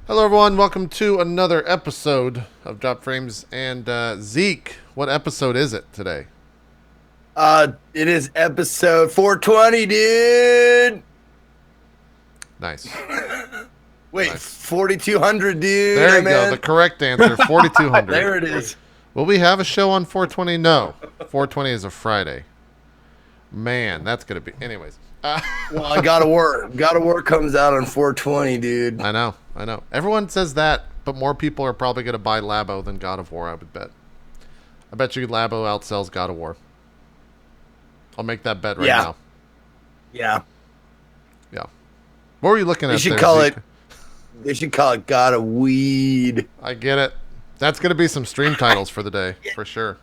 Hello, everyone. Welcome to another episode of Drop Frames. And Zeke, what episode is it today? It is episode 420, dude. Nice. Wait, Nice. 4200, dude. There you go. The correct answer, 4200. There it is. Will we have a show on 420? No. 420 is a Friday. Man, that's going to be... Anyways. Well, I gotta work. Gotta work comes out on 420, dude. I know. Everyone says that, but more people are probably going to buy Labo than God of War, I would bet. I bet you Labo outsells God of War. I'll make that bet right now. Yeah. Yeah. What were you looking at? They should there, call Zeke? it. They should call it God of Weed. I get it. That's going to be some stream titles for the day, for sure.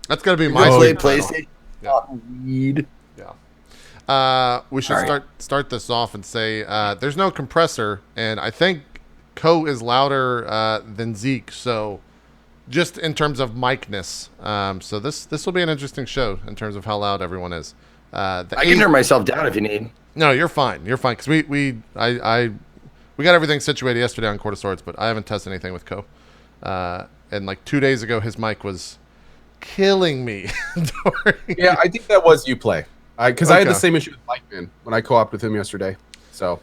That's going to be My my stream PlayStation. Yeah. God of Weed. Yeah. We should Sorry. start this off and say there's no compressor, and I think Co is louder than Zeke. So, just in terms of micness, so this will be an interesting show in terms of how loud everyone is. I can turn myself down if you need. No, you're fine. You're fine because we got everything situated yesterday on Court of Swords, but I haven't tested anything with Co. And like 2 days ago, his mic was killing me. Yeah, I think that was Uplay. Because I had the Okay. same issue with Mike Man when I co-opted with him yesterday. So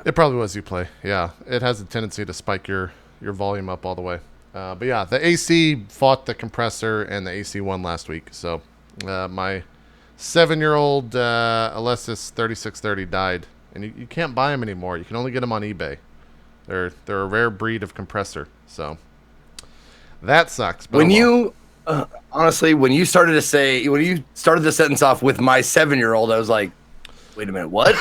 It probably was Uplay. Yeah, it has a tendency to spike your volume up all the way. But yeah, the AC fought the compressor, and the AC won last week. So my 7-year-old Alessis 3630 died, and you can't buy them anymore. You can only get them on eBay. They're a rare breed of compressor. So that sucks. But When oh well. you, honestly, when you started the sentence off with my 7-year-old, I was like, wait a minute, what?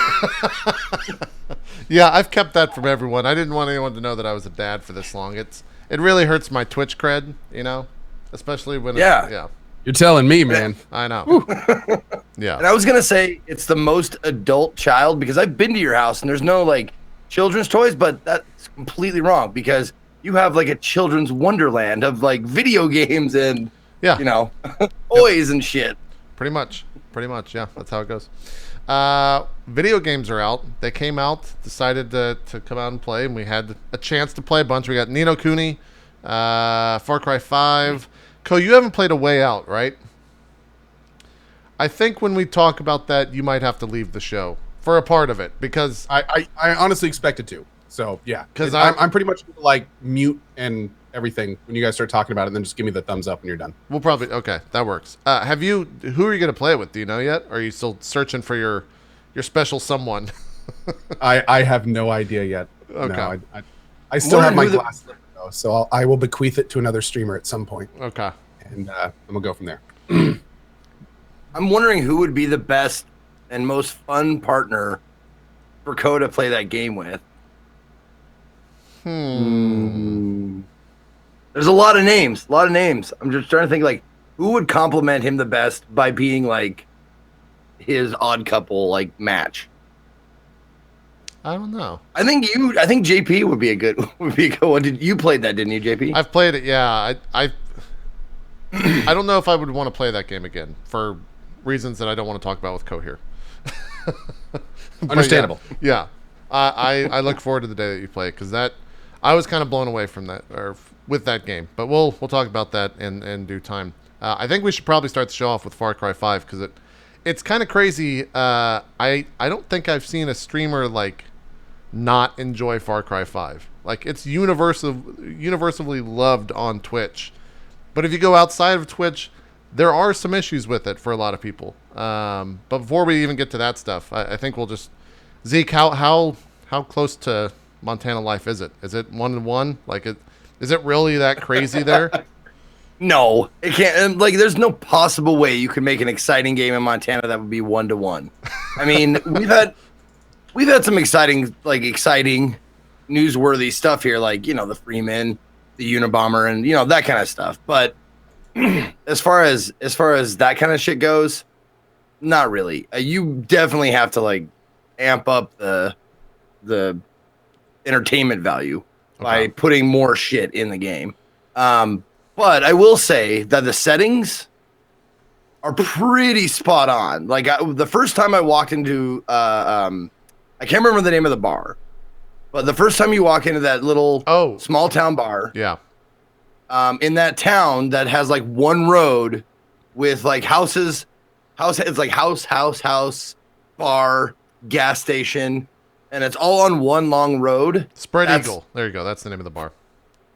Yeah, I've kept that from everyone. I didn't want anyone to know that I was a dad for this long. It really hurts my Twitch cred, especially when Yeah. you're telling me, man. I know. Yeah. And I was gonna say it's the most adult child because I've been to your house and there's no like children's toys, but that's completely wrong because you have like a children's wonderland of like video games and Yeah. toys and shit. Pretty much. Yeah, that's how it goes. Video games are out. They came out, decided to come out and play, and we had a chance to play a bunch. We got Ni no Kuni, Far Cry 5. Ko, you haven't played A Way Out, right? I think when we talk about that, you might have to leave the show for a part of it because I honestly expected to. So yeah, 'Cause I'm pretty much gonna, like mute and everything when you guys start talking about it, and then just give me the thumbs up when you're done. we'll probably okay. That works. Who are you going to play it with? Do you know yet? Or are you still searching for your special someone? I have no idea yet. Okay. No, I still have my Wondering who the- glass though, so I will bequeath it to another streamer at some point, Okay. and we'll go from there. I'm wondering who would be the best and most fun partner for Ko to play that game with. There's a lot of names. I'm just trying to think like who would complement him the best by being like his odd couple like match. I don't know. I think JP would be a good one. You played that, didn't you, JP? I've played it. Yeah, I don't know if I would want to play that game again for reasons that I don't want to talk about with Ko here. But Understandable. Yeah. I look forward to the day that you play it because I was kind of blown away from that or with that game. But we'll talk about that in due time. I think we should probably start the show off with Far Cry 5 because it's kind of crazy. I don't think I've seen a streamer like not enjoy Far Cry 5. Like it's universally loved on Twitch. But if you go outside of Twitch, there are some issues with it for a lot of people. But before we even get to that stuff, I think we'll just Zeke, how close to Montana life is it? Is it 1-1? Like is it really that crazy there? No, it can't. Like, there's no possible way you could make an exciting game in Montana that would be 1-1. I mean, we've had some exciting, newsworthy stuff here, like the Freeman, the Unabomber, and that kind of stuff. But as far as that kind of shit goes, not really. You definitely have to like amp up the entertainment value by putting more shit in the game. But I will say that the settings are pretty spot on. Like the first time I walked into, I can't remember the name of the bar, But the first time you walk into that little small town bar, yeah, in that town that has like one road with like houses, it's like house, bar, gas station, and it's all on one long road. Spread Eagle. There you go. That's the name of the bar.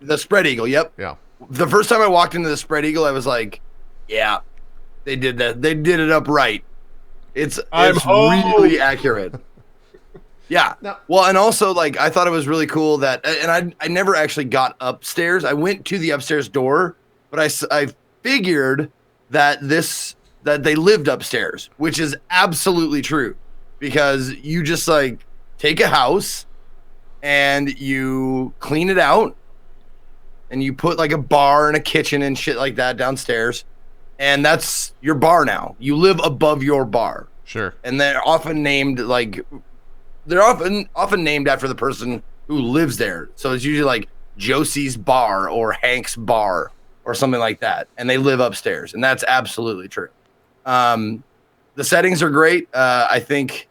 The Spread Eagle. Yep. Yeah. The first time I walked into the Spread Eagle, I was like, yeah, they did that. They did it up right. It's really accurate. Yeah. No. Well, and also like I thought it was really cool that, and I never actually got upstairs. I went to the upstairs door, but I figured that they lived upstairs, which is absolutely true, because you just like take a house and you clean it out and you put like a bar and a kitchen and shit like that downstairs, and that's your bar now. You live above your bar. Sure. And they're often named named after the person who lives there. So it's usually like Josie's Bar or Hank's Bar or something like that. And they live upstairs, and that's absolutely true. The settings are great. I think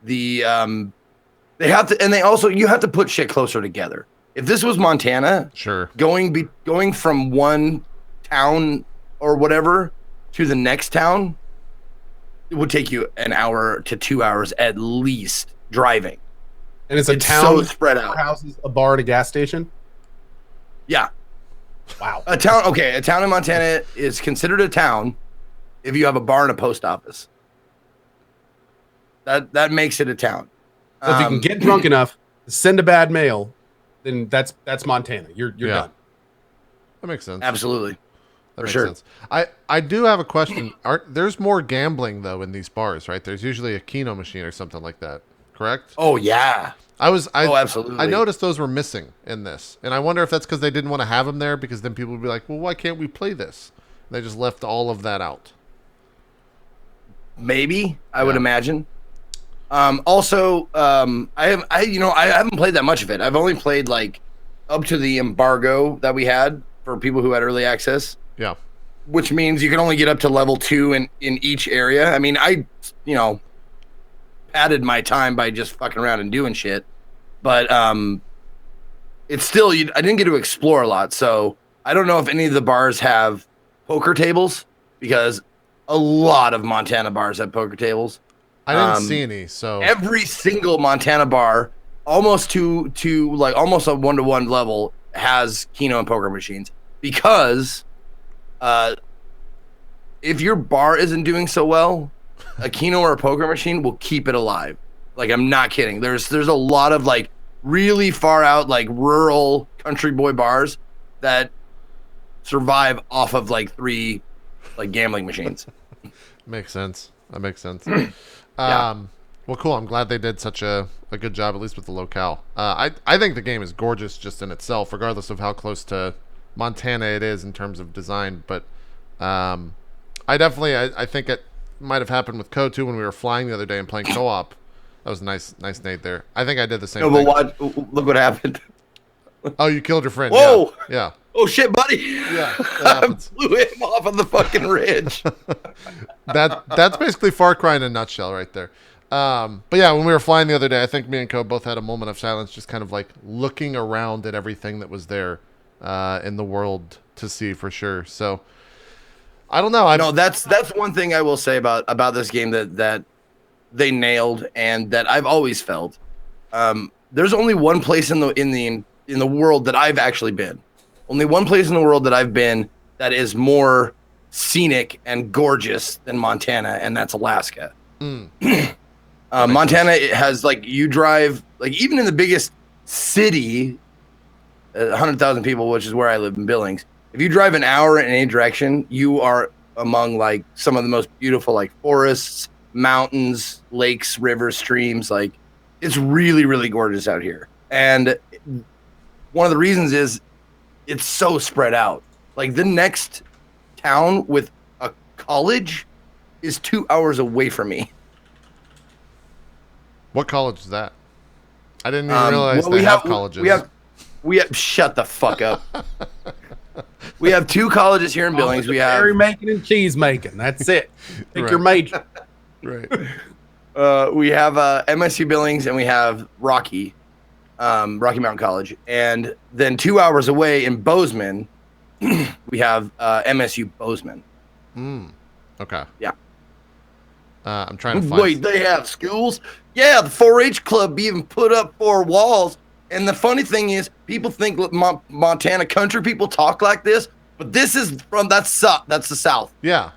they have to, and you have to put shit closer together. If this was Montana, sure, going from one town or whatever to the next town, it would take you an hour to 2 hours at least driving. And it's town so spread out. Houses, a bar, and a gas station. Yeah. Wow. A town in Montana is considered a town if you have a bar and a post office. That makes it a town. So if you can get drunk enough to send a bad mail, then that's Montana. You're done. That makes sense. Absolutely. That makes sense. I do have a question. There's more gambling though in these bars, right? There's usually a Keno machine or something like that. Correct? Oh yeah. Absolutely. I noticed those were missing in this, and I wonder if that's because they didn't want to have them there, because then people would be like, "Well, why can't we play this?" They just left all of that out. Maybe I would imagine. Also, I haven't played that much of it. I've only played like up to the embargo that we had for people who had early access. Yeah. Which means you can only get up to level 2 in each area. I mean, I padded my time by just fucking around and doing shit, but it's still I didn't get to explore a lot. So I don't know if any of the bars have poker tables, because a lot of Montana bars have poker tables. I didn't see any. So every single Montana bar, almost to like almost a 1-to-1 level, has Keno and poker machines, because if your bar isn't doing so well, a Keno or a poker machine will keep it alive. Like, I'm not kidding. There's a lot of like really far out, like rural country boy bars that survive off of like 3 like gambling machines. Makes sense. That makes sense. Yeah. Well, cool. I'm glad they did such a good job, at least with the locale. I think the game is gorgeous just in itself, regardless of how close to Montana it is in terms of design. But I think it might have happened with Code too when we were flying the other day and playing co-op. That was nice Nate there. I think I did the same thing. But look what happened. Oh, you killed your friend. Whoa! Yeah. Oh shit, buddy! Yeah, I blew him off on the fucking ridge. That's basically Far Cry in a nutshell, right there. But yeah, when we were flying the other day, I think me and Co both had a moment of silence, just kind of like looking around at everything that was there in the world to see for sure. So I don't know. No, that's one thing I will say about this game that they nailed, and that I've always felt. There's only one place in the world that I've actually been. Only one place in the world that I've been that is more scenic and gorgeous than Montana, and that's Alaska. Montana, it has like, you drive, like even in the biggest city, 100,000 people, which is where I live in Billings. If you drive an hour in any direction, you are among like some of the most beautiful like forests, mountains, lakes, rivers, streams. Like, it's really, really gorgeous out here. And one of the reasons is it's so spread out. Like, the next town with a college is 2 hours away from me. What college is that? I didn't even realize they have colleges. We have shut the fuck up. We have 2 colleges here in Billings. We have berry making and cheese making. That's it. Pick your major. Right. We have MSU Billings, and we have Rocky. Rocky Mountain College, and then 2 hours away in Bozeman, we have MSU Bozeman. Okay. Yeah. I'm trying to find. Wait, they have schools? Yeah, the 4-H club even put up 4 walls. And the funny thing is, people think Montana country people talk like this, but this is that's the South. Yeah.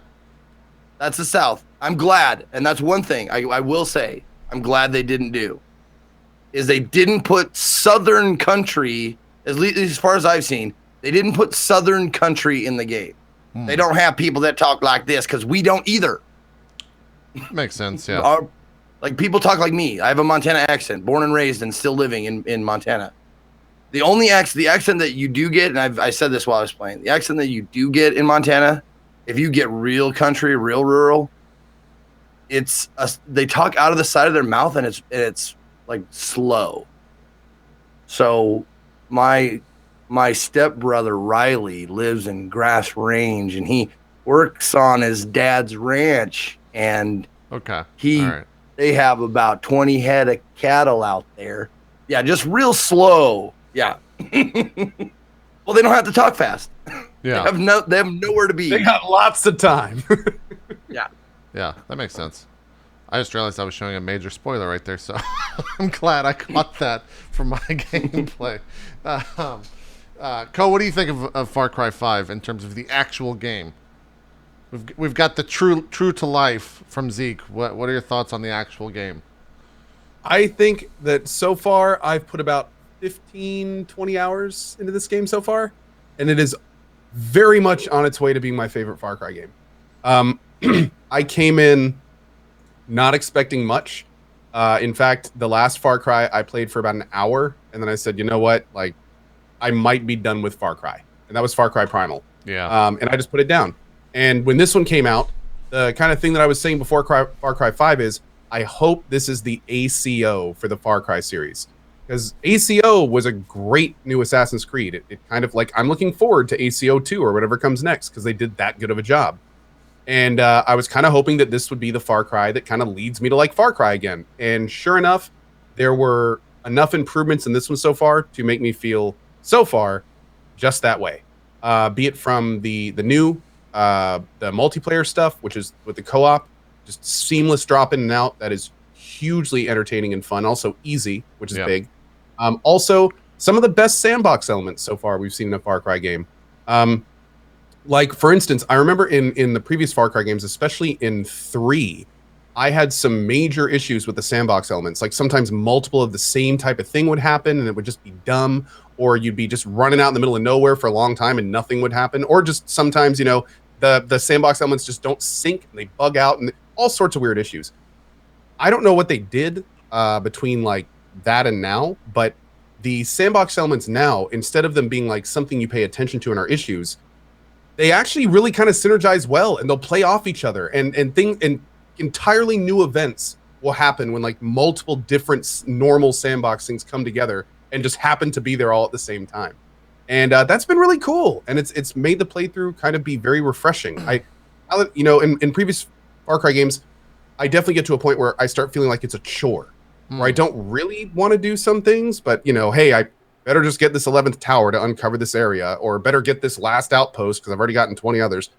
That's the South. I'm glad, and that's one thing I will say. I'm glad they didn't do. Is they didn't put Southern country, at least as far as I've seen, they didn't put Southern country in the game. They don't have people that talk like this because we don't either. Makes sense, yeah. Like people talk like me. I have a Montana accent, born and raised and still living in Montana. The accent that you do get, and I said this while I was playing, the accent that you do get in Montana, if you get real country, real rural, they talk out of the side of their mouth and it's like slow. So my stepbrother Riley lives in Grass Range and he works on his dad's ranch, and okay. They have about 20 head of cattle out there. Yeah, just real slow. Yeah. Well, they don't have to talk fast. Yeah. They have nowhere to be. They got lots of time. Yeah. Yeah, that makes sense. I just realized I was showing a major spoiler right there, so I'm glad I caught that from my gameplay. Ko, what do you think of Far Cry 5 in terms of the actual game? We've got the true to life from Zeke. What are your thoughts on the actual game? I think that so far I've put about 15, 20 hours into this game so far, and it is very much on its way to being my favorite Far Cry game. I came in not expecting much. In fact, the last Far Cry I played for about an hour, and then I said, you know what, like, I might be done with Far Cry, and that was Far Cry Primal. Yeah. And I just put it down. And when this one came out, the kind of thing that I was saying before Far Cry 5 is, I hope this is the ACO for the Far Cry series. Because ACO was a great new Assassin's Creed. It kind of like, I'm looking forward to ACO 2 or whatever comes next, because they did that good of a job. And I was kind of hoping that this would be the Far Cry that kind of leads me to like Far Cry again. And sure enough, there were enough improvements in this one so far to make me feel so far just that way. Be it from the new the multiplayer stuff, which is with the co-op, just seamless drop in and out. That is hugely entertaining and fun. Also easy, which is big. Also, some of the best sandbox elements so far we've seen in a Far Cry game. Like, for instance, I remember in the previous Far Cry games, especially in 3, I had some major issues with the sandbox elements. Like, sometimes multiple of the same type of thing would happen, and it would just be dumb. Or you'd be just running out in the middle of nowhere for a long time and nothing would happen. Or just sometimes, you know, the sandbox elements just don't sync and they bug out and all sorts of weird issues. I don't know what they did between like that and now, but the sandbox elements now, instead of them being like something you pay attention to in our issues, they actually really kind of synergize well, and they'll play off each other, and entirely new events will happen when like multiple different normal sandbox things come together and just happen to be there all at the same time. And that's been really cool, and it's made the playthrough kind of be very refreshing. You know, in previous Far Cry games, I definitely get to a point where I start feeling like it's a chore, where I don't really want to do some things, but you know, hey, I better just get this 11th tower to uncover this area, or better get this last outpost because I've already gotten 20 others.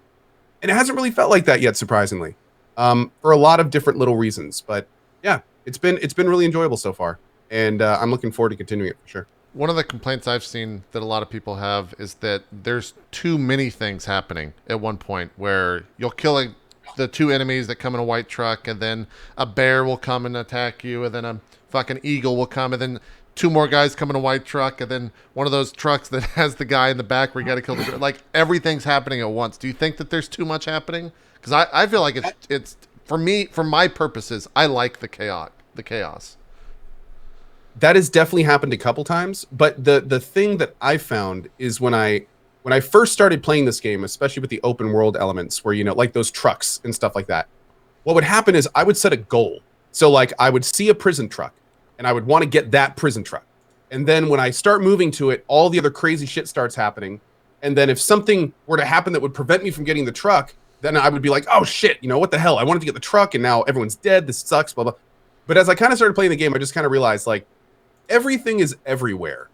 And it hasn't really felt like that yet, surprisingly, for a lot of different little reasons. But yeah, it's been really enjoyable so far, and I'm looking forward to continuing it for sure. One of the complaints I've seen that a lot of people have is that there's too many things happening at one point, where you'll kill the 2 enemies that come in a white truck, and then a bear will come and attack you, and then a fucking eagle will come, and then 2 more guys come in a white truck, and then one of those trucks that has the guy in the back where you got to kill the like everything's happening at once. Do you think that there's too much happening? Because I feel like it's for me, for my purposes, I like the chaos. That has definitely happened a couple times, but the thing that I found is when I first started playing this game, especially with the open world elements, where, you know, like those trucks and stuff like that, what would happen is I would set a goal. So like I would see a prison truck, and I would want to get that prison truck. And then when I start moving to it, all the other crazy shit starts happening. And then if something were to happen that would prevent me from getting the truck, then I would be like, oh shit, you know, what the hell? I wanted to get the truck and now everyone's dead. This sucks, blah, blah. But as I kind of started playing the game, I just kind of realized, like, everything is everywhere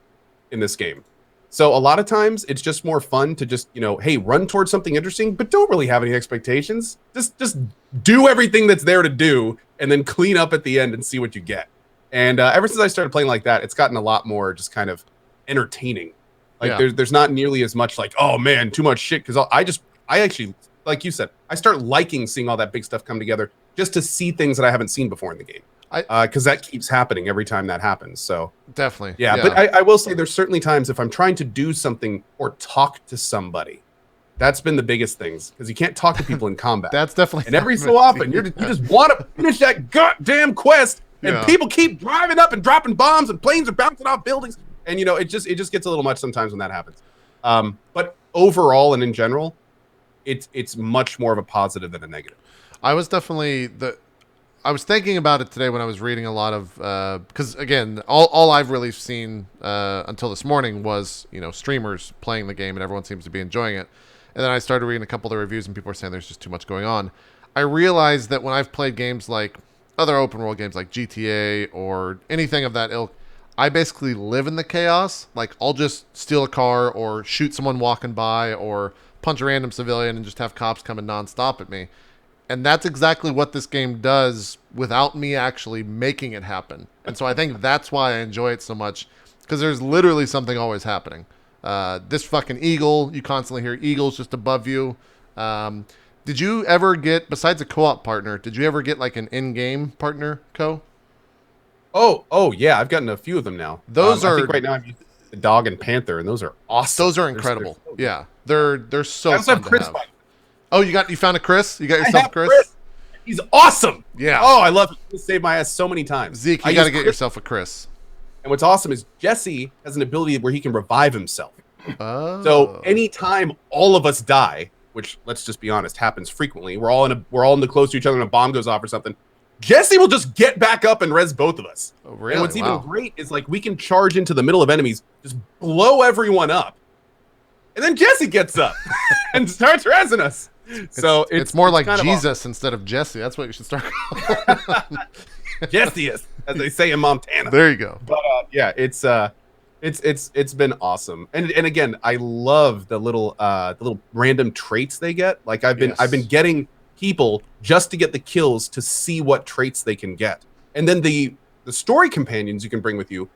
in this game. So a lot of times it's just more fun to just, hey, run towards something interesting, but don't really have any expectations. Just do everything that's there to do and then clean up at the end and see what you get. And ever since I started playing like that, it's gotten a lot more just kind of entertaining. Like there's not nearly as much like, oh man, too much shit. Because I actually, like you said, I start liking seeing all that big stuff come together just to see things that I haven't seen before in the game. Because that keeps happening every time that happens. So definitely. Yeah. But I will say there's certainly times if I'm trying to do something or talk to somebody, that's been the biggest things, because you can't talk to people in combat. That's definitely. And every so often you just want to finish that goddamn quest, and people keep driving up and dropping bombs, and planes are bouncing off buildings, and it just gets a little much sometimes when that happens. But overall and in general, it's much more of a positive than a negative. I was thinking about it today when I was reading a lot of, because again, all I've really seen until this morning was, streamers playing the game, and everyone seems to be enjoying it. And then I started reading a couple of the reviews, and people were saying there's just too much going on. I realized that when I've played games like other open world games like GTA or anything of that ilk, I basically live in the chaos. Like, I'll just steal a car or shoot someone walking by or punch a random civilian and just have cops coming nonstop at me. And that's exactly what this game does without me actually making it happen. And so I think that's why I enjoy it so much, because there's literally something always happening. This fucking eagle, you constantly hear eagles just above you. Did you ever get, besides a co-op partner, did you ever get like an in-game partner, Co? Oh yeah, I've gotten a few of them now. Those are, I think right now I'm using the dog and panther, and those are awesome. Those are incredible. They're they're so I also fun have Chris. to have. Oh, you found a Chris? You got yourself a Chris? He's awesome. Yeah. Oh, I love him. He saved my ass so many times. Zeke, you got to get yourself a Chris. And what's awesome is Jesse has an ability where he can revive himself. Oh. So anytime all of us die, which, let's just be honest, happens frequently, we're all in the close to each other and a bomb goes off or something, Jesse will just get back up and res both of us. Oh, really? And what's even great is, like, we can charge into the middle of enemies, just blow everyone up, and then Jesse gets up and starts rezzing us. So it's more like kind of Jesus awesome. Instead of Jesse. That's what you should start calling. Jesse is, as they say in Montana. There you go. But yeah, it's been awesome. And again, I love the little random traits they get. Like I've been getting people just to get the kills to see what traits they can get. And then the story companions you can bring with you,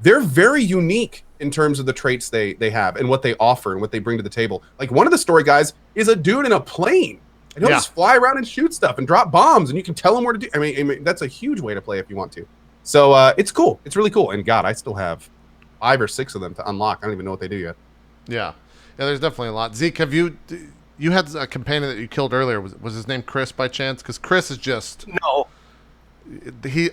they're very unique in terms of the traits they have and what they offer and what they bring to the table. Like, one of the story guys is a dude in a plane, and he'll just fly around and shoot stuff and drop bombs, and you can tell him where to do. I mean, that's a huge way to play if you want to. So it's cool. It's really cool. And God, I still have 5 or 6 of them to unlock. I don't even know what they do yet. Yeah. There's definitely a lot. Zeke, have you had a companion that you killed earlier? Was his name Chris by chance? Because Chris is just No.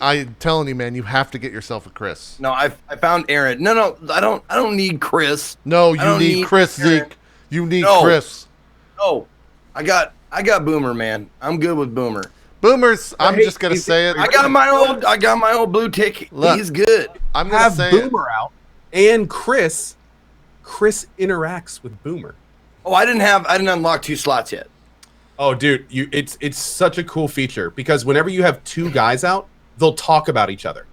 I'm telling you, man, you have to get yourself a Chris. No, I found Aaron. No, I don't need Chris. No, you need Chris, Aaron. Zeke. You need Chris. No, I got Boomer, man. I'm good with Boomer. Boomers, I'm just gonna say it. I got my old blue tick. Look, he's good. I'm gonna say Boomer out, and Chris interacts with Boomer. Oh, I didn't unlock 2 slots yet. Oh, dude, it's such a cool feature, because whenever you have 2 guys out, they'll talk about each other.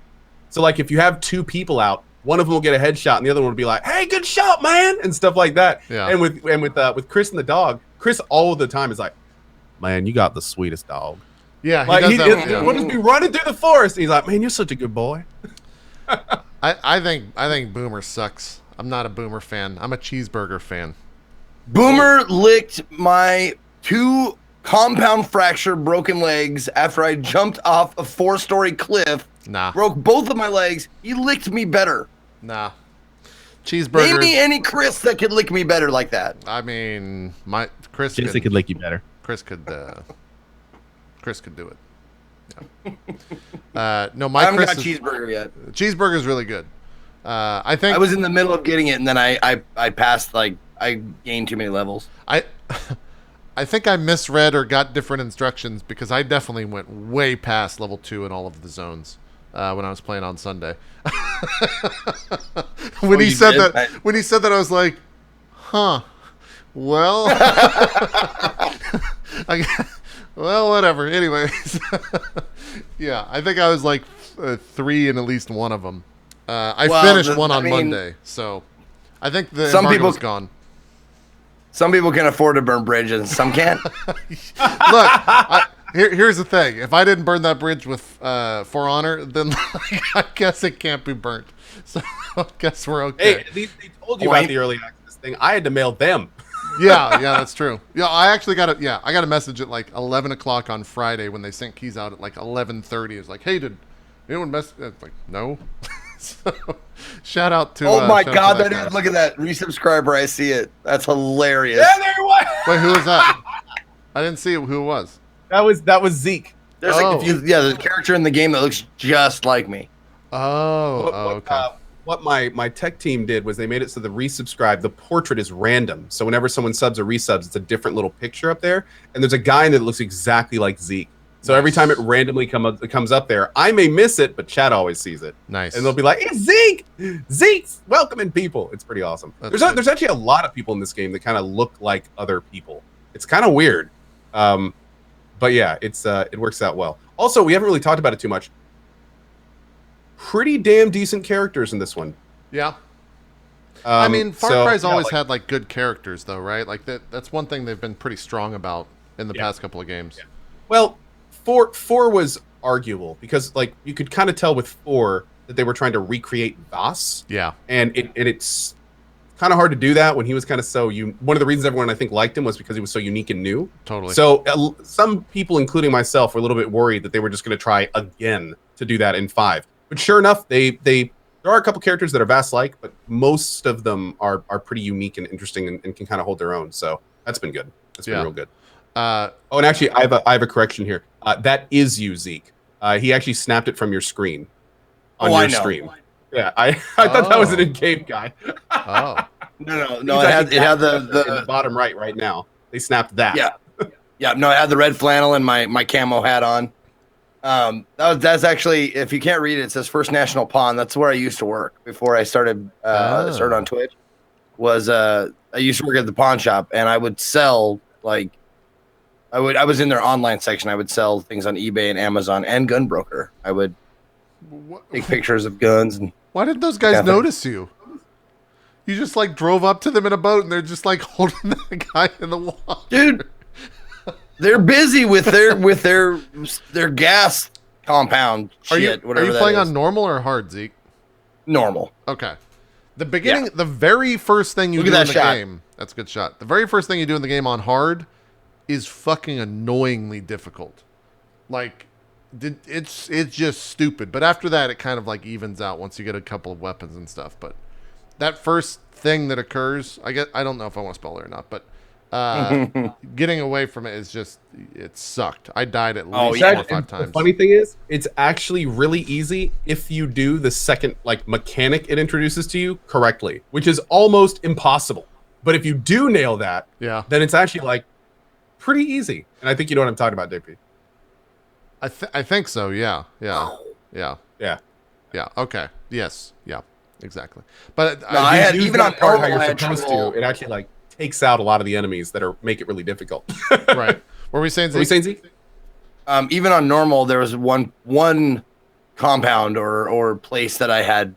So, like, if you have 2 people out, one of them will get a headshot, and the other one will be like, "Hey, good shot, man," and stuff like that. Yeah. And with Chris and the dog, Chris all of the time is like, "Man, you got the sweetest dog." Yeah, like does that, we'll just be running through the forest, and he's like, "Man, you're such a good boy." I think Boomer sucks. I'm not a Boomer fan. I'm a cheeseburger fan. Boomer licked my 2 compound fracture broken legs after I jumped off a 4-story cliff. Nah. Broke both of my legs. He licked me better. Nah. Cheeseburgers. Name me any Chris that could lick me better like that. I mean, Chris Jesse could lick you better. Chris could do it. Yeah. No, my I haven't Chris got cheeseburger yet. Cheeseburger's really good. I think I was in the middle of getting it, and then I passed, like, I gained too many levels. I think I misread or got different instructions, because I definitely went way past level 2 in all of the zones when I was playing on Sunday. When he said that, I was like, huh. Well, well, whatever. Anyways, yeah, I think I was like 3 in at least one of them. I Well, finished the- one I on mean- Monday, so I think the Some embargo people- is gone. Some people can afford to burn bridges, some can't. Look, here's the thing: if I didn't burn that bridge with For Honor, then I guess it can't be burnt. So I guess we're okay. Hey, they told you about the early access thing. I had to mail them. Yeah, that's true. Yeah, I actually got a I got a message at like 11 o'clock on Friday when they sent keys out at like 11:30. It's like, hey, did anyone mess? It's like, no. So, shout out to. Oh my shout out God! to That guy. is, look at that resubscriber. I see it. That's hilarious. Yeah, there it was. Wait, who was that? I didn't see who it was. That was Zeke. There's Oh. there's a character in the game that looks just like me. Okay. What my tech team did was they made it so the resubscribe, the portrait is random. So whenever someone subs or resubs, it's a different little picture up there. And there's a guy that looks exactly like Zeke. So every time it randomly comes up there, I may miss it, but Chad always sees it. Nice. And they'll be like, "It's Zeke! Zeke's welcoming people." It's pretty awesome. That's good. There's actually a lot of people in this game that kind of look like other people. It's kind of weird. But yeah, it works out well. Also, we haven't really talked about it too much. Pretty damn decent characters in this one. Yeah. I mean, Far Cry's always like, had like good characters, though, right? Like that's one thing they've been pretty strong about in the past couple of games. Yeah. Well, four was arguable because like you could kind of tell with 4 that they were trying to recreate Voss. Yeah. And it's kind of hard to do that when he was kind of so one of the reasons everyone I think liked him was because he was so unique and new. Totally. So some people, including myself, were a little bit worried that they were just going to try again to do that in 5. But sure enough, there are a couple characters that are Vass-like, but most of them are pretty unique and interesting and can kind of hold their own. So that's been good. That's been real good. And actually, I have a correction here. That is you, Zeke. He actually snapped it from your screen on your stream. Yeah, I thought that was an in-game guy. Oh. No. It had in the bottom right now. They snapped that. Yeah. No, I had the red flannel and my camo hat on. That's actually, if you can't read it, it says First National Pawn. That's where I used to work before I started on Twitch. I used to work at the pawn shop, and I would sell I was in their online section. I would sell things on eBay and Amazon and Gunbroker. I would take pictures of guns. And why did those guys notice you? You just like drove up to them in a boat, and they're just like holding the guy in the water. Dude, they're busy with their gas compound shit. Are you playing on normal or hard, Zeke? Normal. Okay. The beginning, the very first thing you do in the game. That's a good shot. The very first thing you do in the game on hard is fucking annoyingly difficult. Like, it's just stupid. But after that, it kind of like evens out once you get a couple of weapons and stuff. But that first thing that occurs, I don't know if I want to spoil it or not, but getting away from it is just, it sucked. I died at least 4 or 5 times. The funny thing is, it's actually really easy if you do the second mechanic it introduces to you correctly, which is almost impossible. But if you do nail that, then it's actually pretty easy. And I think you know what I'm talking about, JP. I think so. Yeah. Okay. Yes. Yeah. Exactly. But no, I had even on part normal, how you're supposed to. It actually takes out a lot of the enemies that make it really difficult. Right. What were we saying, Zeke? Even on normal, there was one compound or place that I had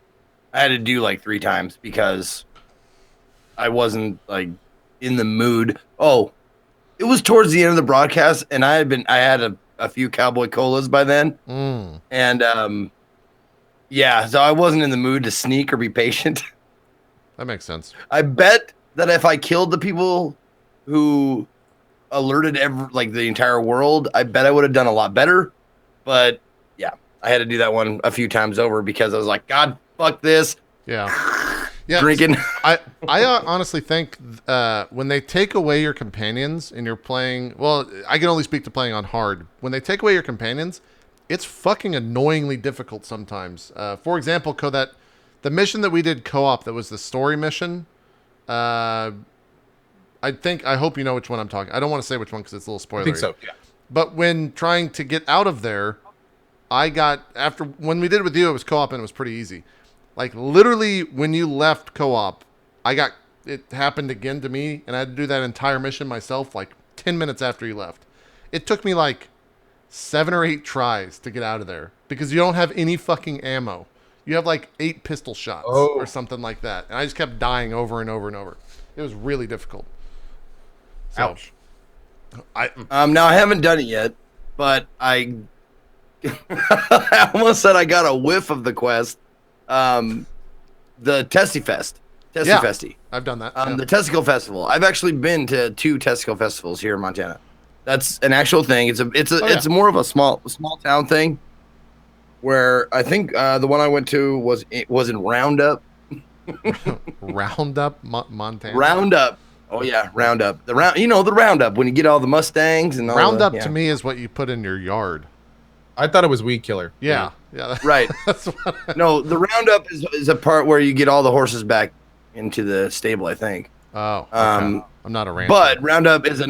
to do 3 times because I wasn't in the mood. Oh, it was towards the end of the broadcast, and I had a few Cowboy Colas by then, and so I wasn't in the mood to sneak or be patient. That makes sense. I bet that if I killed the people who alerted the entire world, I bet I would have done a lot better. But yeah, I had to do that one a few times over because I was like, God, fuck this. Yeah. Drinking. I honestly think when they take away your companions and you're playing, well, I can only speak to playing on hard. When they take away your companions, it's fucking annoyingly difficult sometimes. For example, the mission that we did co-op that was the story mission. I hope you know which one I'm talking. I don't want to say which one because it's a little spoilery. I think so. Yeah. But when trying to get out of there, when we did it with you, it was co-op and it was pretty easy. Literally when you left co-op, it happened again to me and I had to do that entire mission myself 10 minutes after you left. It took me 7 or 8 tries to get out of there because you don't have any fucking ammo. You have like 8 pistol shots or something like that, and I just kept dying over and over and over. It was really difficult. So, Ouch. Now I haven't done it yet, but I I almost said I got a whiff of the quest. The Testy Fest. Testy Festy. I've done that. The Testicle Festival. I've actually been to 2 Testicle Festivals here in Montana. That's an actual thing. It's more of a small town thing. Where I think the one I went to was in Roundup. Roundup, Montana. Roundup. Oh yeah, Roundup. The Roundup when you get all the Mustangs and all Roundup to me is what you put in your yard. I thought it was weed killer. Yeah. Right. That's what No, the Roundup is a part where you get all the horses back into the stable, I think. Oh. Okay. I'm not a rancher. But Roundup is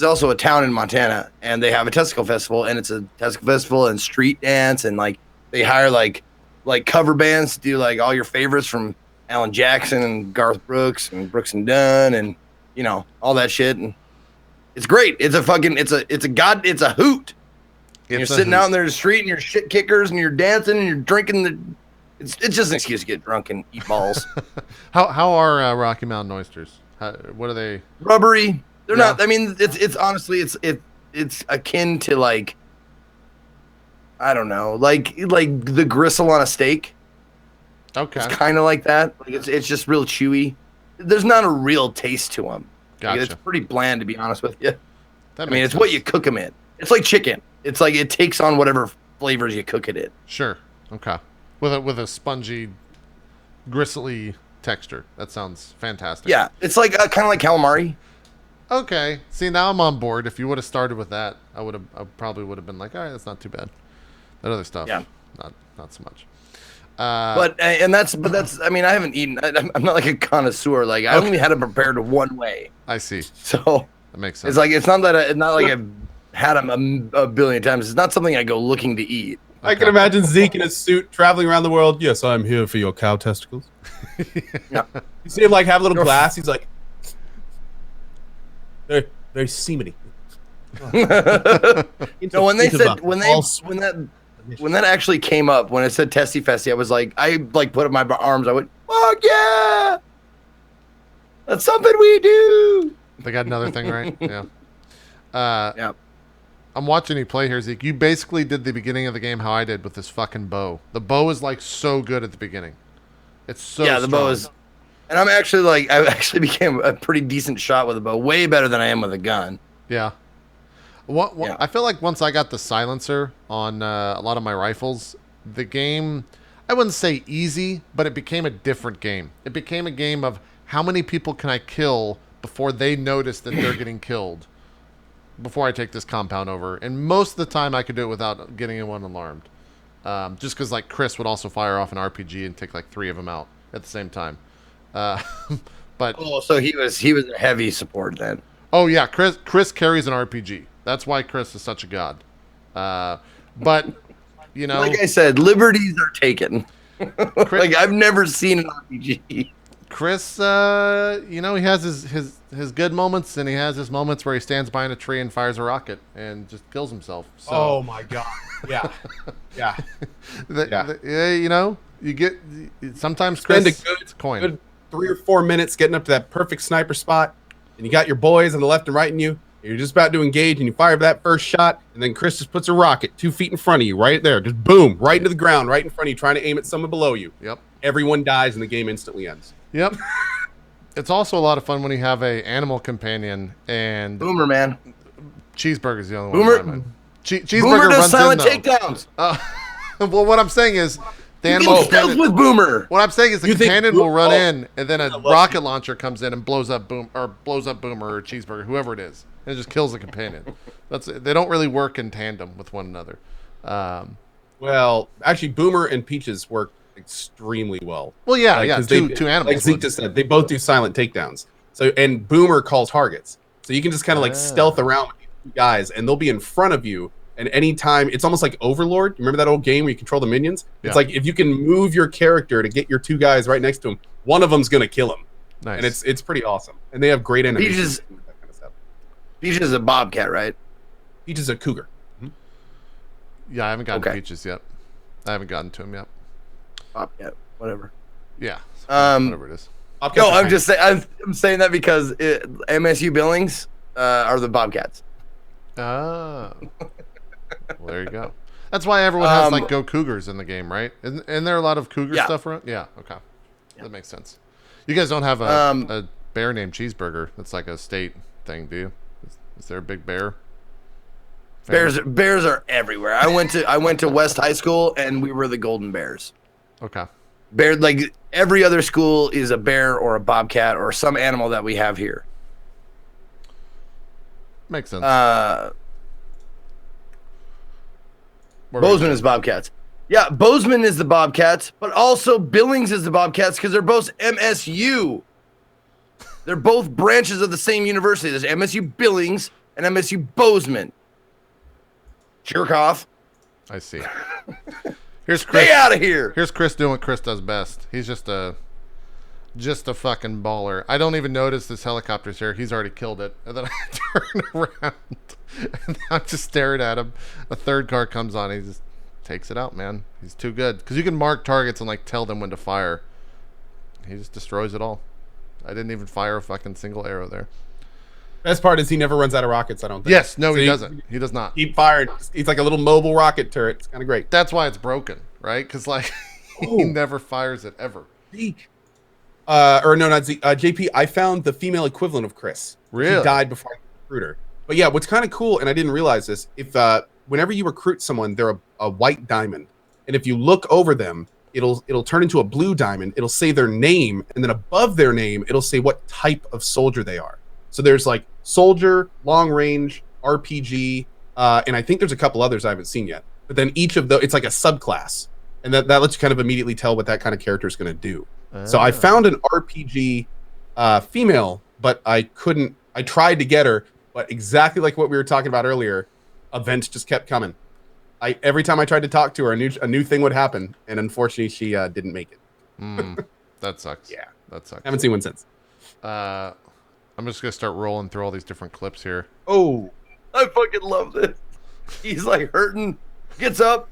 also a town in Montana, and they have a testicle festival, and it's a testicle festival and street dance, and like they hire like cover bands to do like all your favorites from Alan Jackson and Garth Brooks and Brooks and Dunn and all that shit, and it's great. It's a hoot. And you're sitting out in the street and you're shit kickers and you're dancing and you're drinking it's just an excuse to get drunk and eat balls. How are Rocky Mountain oysters? What are they? Rubbery. They're not. I mean, it's honestly it's akin to like, I don't know, like the gristle on a steak. Okay. It's kind of like that. Like it's just real chewy. There's not a real taste to them. Gotcha. It's pretty bland, to be honest with you. I mean, it's what you cook them in. It's like chicken. It's like it takes on whatever flavors you cook it in. Sure. Okay. With a spongy, gristly texture. That sounds fantastic. Yeah, it's like kind of like calamari. Okay. See, now I'm on board. If you would have started with that, I probably would have been like, all right, that's not too bad. That other stuff, not so much. But that's. I mean, I haven't eaten. I'm not like a connoisseur. Like I only had it prepared one way. I see. So that makes sense. It's like it's not like I've had them a billion times. It's not something I go looking to eat. I can imagine Zeke in his suit traveling around the world. Yes, I'm here for your cow testicles. Yeah. You see him like have a little glass. He's like, they're very semeny. No, when that actually came up, when it said Testy Festy, I was like, put up my arms. I went, fuck yeah, that's something we do. They got another thing right. Yeah. Yeah. I'm watching you play here, Zeke. You basically did the beginning of the game how I did with this fucking bow. The bow is like so good at the beginning. It's so the bow is, and I actually became a pretty decent shot with a bow, way better than I am with a gun. Yeah. Yeah. I feel like once I got the silencer on a lot of my rifles, the game, I wouldn't say easy, but it became a different game. It became a game of how many people can I kill before they notice that they're getting killed. Before I take this compound over. And most of the time I could do it without getting anyone alarmed. Just because like Chris would also fire off an RPG and take like 3 of them out at the same time. But so he was a heavy support then. Oh yeah, Chris carries an RPG. That's why Chris is such a god. But like I said, liberties are taken. Like I've never seen an RPG. Chris, he has his good moments, and he has his moments where he stands behind a tree and fires a rocket and just kills himself. So. Oh my god! Yeah, yeah. You get sometimes spend Chris, a good 3 or 4 minutes getting up to that perfect sniper spot, and you got your boys on the left and right in you. And you're just about to engage, and you fire that first shot, and then Chris just puts a rocket 2 feet in front of you, right there, just boom, right into the ground, right in front of you, trying to aim at someone below you. Yep. Everyone dies, and the game instantly ends. Yep. It's also a lot of fun when you have a animal companion and Boomer, man. Cheeseburger's the only Boomer, one. Cheeseburger Boomer does runs silent takedowns. Well, what I'm saying is the animal companion, with Boomer. What I'm saying is the companion will run in, and then a rocket launcher comes in and blows up Boomer or Cheeseburger, whoever it is, and it just kills the companion. They don't really work in tandem with one another. Well, actually, Boomer and Peaches work extremely well. Well, yeah, two animals. Like Zeke just said, they both do silent takedowns. So, and Boomer calls targets. So you can just kind of like stealth around with these 2 guys, and they'll be in front of you. And anytime, it's almost like Overlord. You remember that old game where you control the minions? It's like if you can move your character to get your 2 guys right next to him, one of them's gonna kill him. Nice. And it's pretty awesome. And they have great animations. That kind of stuff. Peaches is a bobcat, right? Peaches is a cougar. Yeah, I haven't gotten to Peaches yet. I haven't gotten to him yet. Bobcat, whatever. Yeah. Um, Whatever it is. Bobcats No, are I'm tiny. just saying. I'm saying that because MSU Billings are the Bobcats. Oh. Well, there you go. That's why everyone has like Go Cougars in the game, right? Isn't there a lot of Cougar Yeah. stuff around? Yeah. Okay. That makes sense. You guys don't have a bear named Cheeseburger. That's like a state thing, do you? Is there a big bear? Bears are everywhere. I went to West High School and we were the Golden Bears. Okay. Bear, like every other school is a bear or a bobcat or some animal that we have here. Makes sense. Bozeman is Bobcats. Yeah, Bozeman is the Bobcats, but also Billings is the Bobcats because they're both MSU. They're both branches of the same university. There's MSU Billings and MSU Bozeman. Jerk off. I see. Here's Chris. Stay out of here. Here's Chris doing what Chris does best. He's just a fucking baller. I don't even notice this helicopter's here. He's already killed it. And then I turn around and I'm just staring at him. A third car comes on. He just takes it out, man. He's too good. Because you can mark targets and like tell them when to fire. He just destroys it all. I didn't even fire a fucking single arrow there. Best part is he never runs out of rockets, I don't think. Yes, no, So he doesn't. He does not. Keep firing. He's like a little mobile rocket turret. It's kind of great. That's why it's broken, right? Because like he never fires it ever. Zeke. Or no, not Zeke. JP, I found the female equivalent of Chris. Really? He died before I recruited her. But yeah, what's kind of cool, and I didn't realize this, if whenever you recruit someone, they're a white diamond. And if you look over them, it'll turn into a blue diamond. It'll say their name, and then above their name, it'll say what type of soldier they are. So there's like soldier, long range, RPG, and I think there's a couple others I haven't seen yet. But then each of those, it's like a subclass, and that lets you kind of immediately tell what that kind of character is going to do. So I found an RPG female, but I couldn't. I tried to get her, but exactly like what we were talking about earlier, events just kept coming. Every time I tried to talk to her, a new thing would happen, and unfortunately, she didn't make it. That sucks. Yeah, that sucks. Haven't seen one since. I'm just gonna start rolling through all these different clips here. Oh, I fucking love this. He's like hurting, gets up.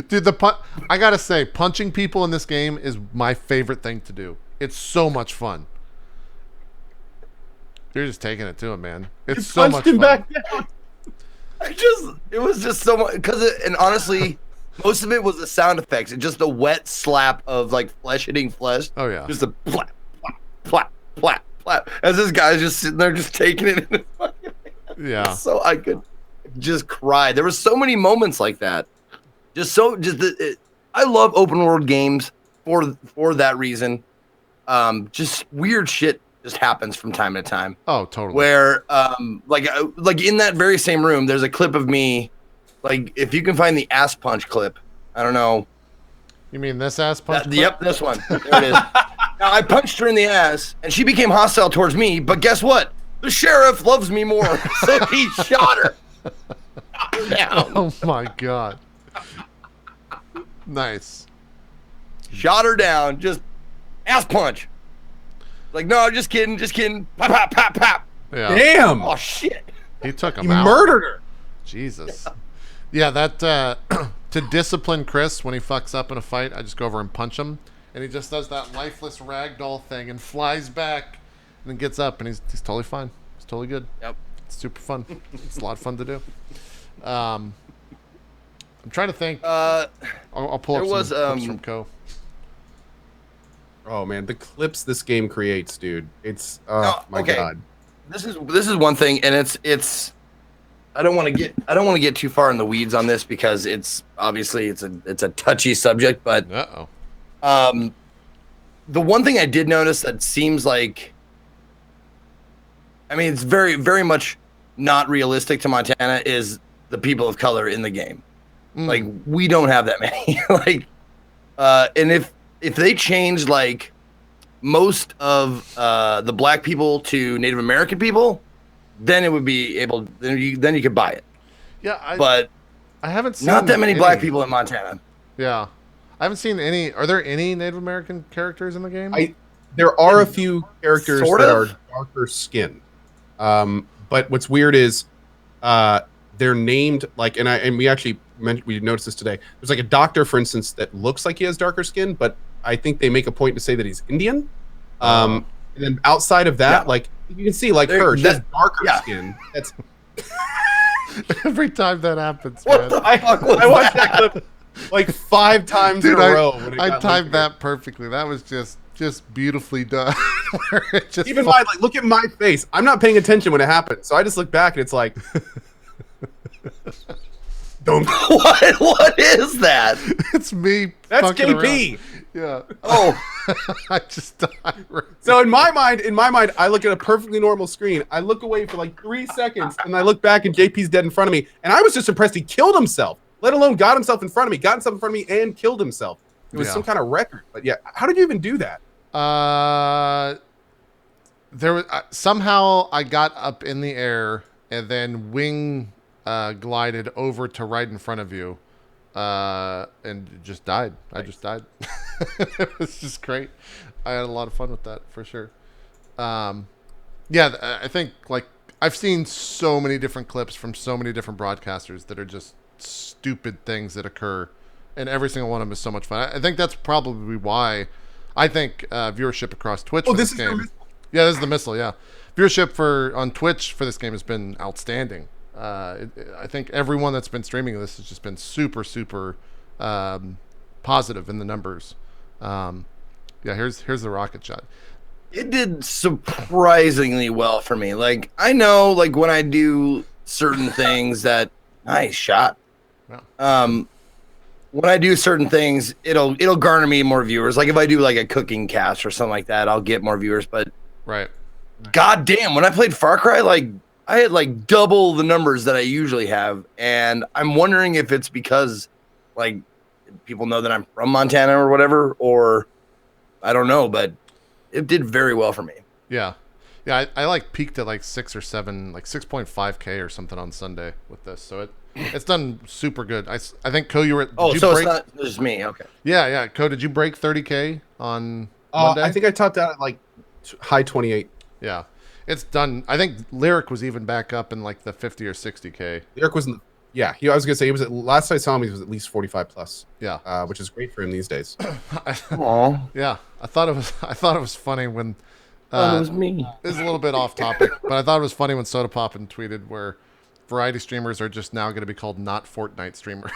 Dude, I gotta say, punching people in this game is my favorite thing to do. It's so much fun. You're just taking it to him, man. It's so much fun. back down. It was just so much and honestly, most of it was the sound effects and just the wet slap of like flesh hitting flesh. Oh yeah. Just a plap, plap, plap, plap, as this guy's just sitting there just taking it in his fucking hand. Yeah. So I could just cry. There were so many moments like that. I love open world games for that reason. Just weird shit just happens from time to time. Oh, totally. Where like in that very same room, there's a clip of me. Like if you can find the ass punch clip, I don't know. You mean this ass punch? Yep, this one. There it is. Now I punched her in the ass, and she became hostile towards me. But guess what? The sheriff loves me more, so he shot her. Shot her down. Oh my god. Nice. Shot her down. Just ass punch. Like, no, just kidding. Pop, pop, pop, pop. Yeah. Damn. Oh shit. He took him You out. murdered her. Jesus. Yeah, that to discipline Chris when he fucks up in a fight, I just go over and punch him, and he just does that lifeless ragdoll thing and flies back, and then gets up, and he's totally fine. He's totally good. Yep. It's super fun. It's a lot of fun to do. I'm trying to think. I'll pull up some clips from Co. Oh man, the clips this game creates, dude. It's my okay. god. This is one thing, and it's. I don't want to get too far in the weeds on this because it's obviously it's a touchy subject, but the one thing I did notice that seems like, I mean, it's very, very much not realistic to Montana is the people of color in the game. Like we don't have that many. Like, and if they change like most of the black people to Native American people, then it would be able. Then you could buy it. Yeah, but I haven't seen not that many black people in Montana. Yeah, I haven't seen any. Are there any Native American characters in the game? There are a few characters Sort that of. are darker skinned. But what's weird is they're named like, and we we noticed this today. There's like a doctor, for instance, that looks like he has darker skin, but I think they make a point to say that he's Indian. And then outside of that, like you can see, like she has darker skin. That's every time that happens. What man. the fuck was I watched that? that clip like 5 times Dude, in a row. When it I got timed leaked. that perfectly. That was just beautifully done. Just Keep in mind, like, look at my face. I'm not paying attention when it happens, so I just look back and it's like, don't. What is that? it's me. That's fucking KP. around. Yeah. Oh, I just died. So in my mind, I look at a perfectly normal screen. I look away for like 3 seconds, and I look back, and JP's dead in front of me. And I was just impressed he killed himself, let alone got himself in front of me, and killed himself. It was some kind of record. But yeah, how did you even do that? There was somehow I got up in the air and then wing glided over to right in front of you, and just died. I just died. It was just great. I had a lot of fun with that for sure. Yeah, I think like I've seen so many different clips from so many different broadcasters that are just stupid things that occur, and every single one of them is so much fun. I think that's probably why I think viewership across Twitch for this game. Yeah, this is the missile. Yeah, viewership on Twitch for this game has been outstanding. I think everyone that's been streaming this has just been super positive in the numbers. Yeah, here's the rocket shot. it did surprisingly well for me. Like, I know, like, when I do certain things that nice shot. Wow. When I do certain things, it'll garner me more viewers. Like if I do like a cooking cast or something like that, I'll get more viewers. But Right. god damn, when I played Far Cry, like I had like double the numbers that I usually have, and I'm wondering if it's because like people know that I'm from Montana or whatever, or I don't know, but it did very well for me. Yeah. Yeah, I like peaked at like 6 or 7, like 6.5K or something on Sunday with this. So it's done super good. I think, Co, you were at... Oh, did you so break, it's not just me. Okay. Yeah. Co, did you break 30K on Monday? I think I topped out at like high 28. Yeah. It's done. I think Lyric was even back up in like the 50 or 60K. Lyric wasn't. Yeah, I was gonna say he was. Last I saw him, he was at least 45 plus. Yeah. Which is great for him these days. Aww. Yeah. I thought it was funny when... it was me. This is a little bit off topic, but I thought it was funny when Soda Poppin tweeted where variety streamers are just now going to be called not Fortnite streamers.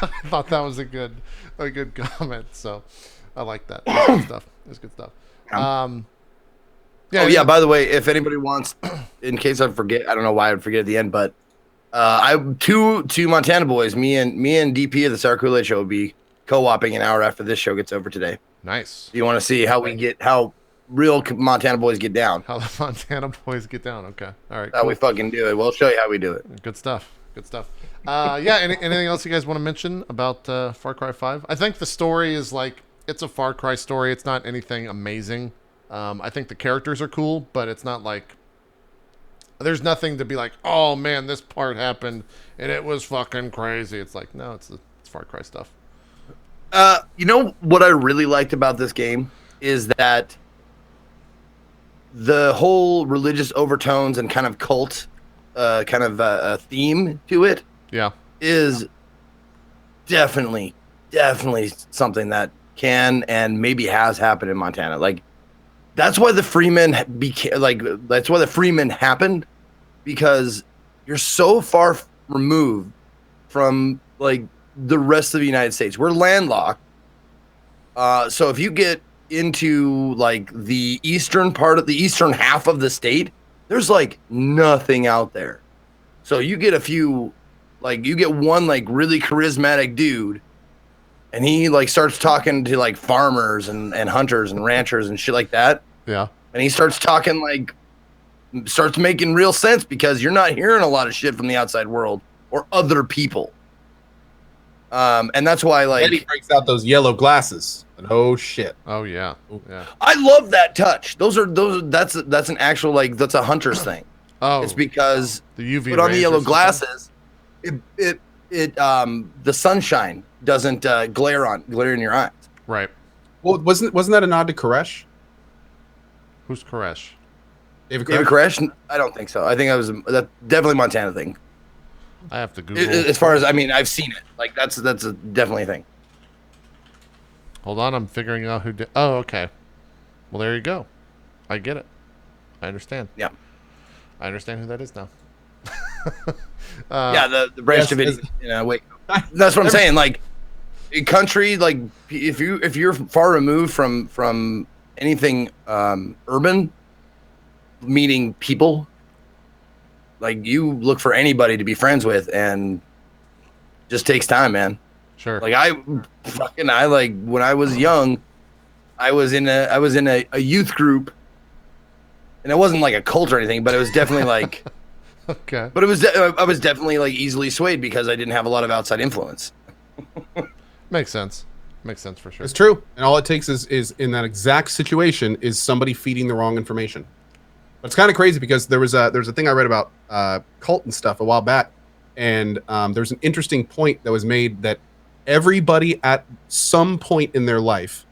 I thought that was a good comment. So I like that. That's good stuff. That's good stuff. Yeah. Oh yeah. By the way, if anybody wants, in case I forget, I don't know why I would forget at the end, but two Montana boys, me and DP of the Sour Kool-Aid Show will be co-oping an hour after this show gets over today. Nice. You want to see how real Montana boys get down? How the Montana boys get down. Okay. All right. How we fucking do it. We'll show you how we do it. Good stuff. Good stuff. Yeah. Anything else you guys want to mention about Far Cry 5? I think the story is like, it's a Far Cry story. It's not anything amazing. I think the characters are cool, but it's not like, there's nothing to be like, oh man, this part happened and it was fucking crazy. It's like, no, it's Far Cry stuff. You know what I really liked about this game is that the whole religious overtones and kind of cult a theme to it is definitely something that can and maybe has happened in Montana. Like that's why the Freemen that's why the Freemen happened, because you're so far removed from like the rest of the United States. We're landlocked. So if you get into like the eastern half of the state, there's like nothing out there. So you get one like really charismatic dude, and he like starts talking to like farmers and hunters and ranchers and shit like that. Yeah. And he starts making real sense because you're not hearing a lot of shit from the outside world or other people. And that's why like Eddie breaks out those yellow glasses. And oh shit. Oh yeah. Yeah. I love that touch. That's an actual like that's a hunter's thing. Oh, it's because the UV put on the rays yellow or something? glasses, it the sunshine doesn't glare in your eyes. Right. Well, wasn't that a nod to Koresh? Who's Koresh? David Koresh? I don't think so. I think that's definitely a Montana thing. I have to Google. As far as I mean, I've seen it. Like that's a definitely a thing. Hold on, I'm figuring out who did. Oh, okay. Well, there you go. I get it. I understand. Yeah. I understand who that is now. Yeah, the Branch Davidian. Wait. That's what I'm saying. Like, a country, like if you're far removed from anything urban, meaning people, like you look for anybody to be friends with, and just takes time, man. Sure. Like I like when I was young, I was in a youth group, and it wasn't like a cult or anything, but it was definitely like. Okay. But I was definitely like easily swayed because I didn't have a lot of outside influence. Makes sense. Makes sense for sure. It's true, and all it takes is in that exact situation is somebody feeding the wrong information. But it's kind of crazy because there's a thing I read about cult and stuff a while back, and there's an interesting point that was made that everybody at some point in their life,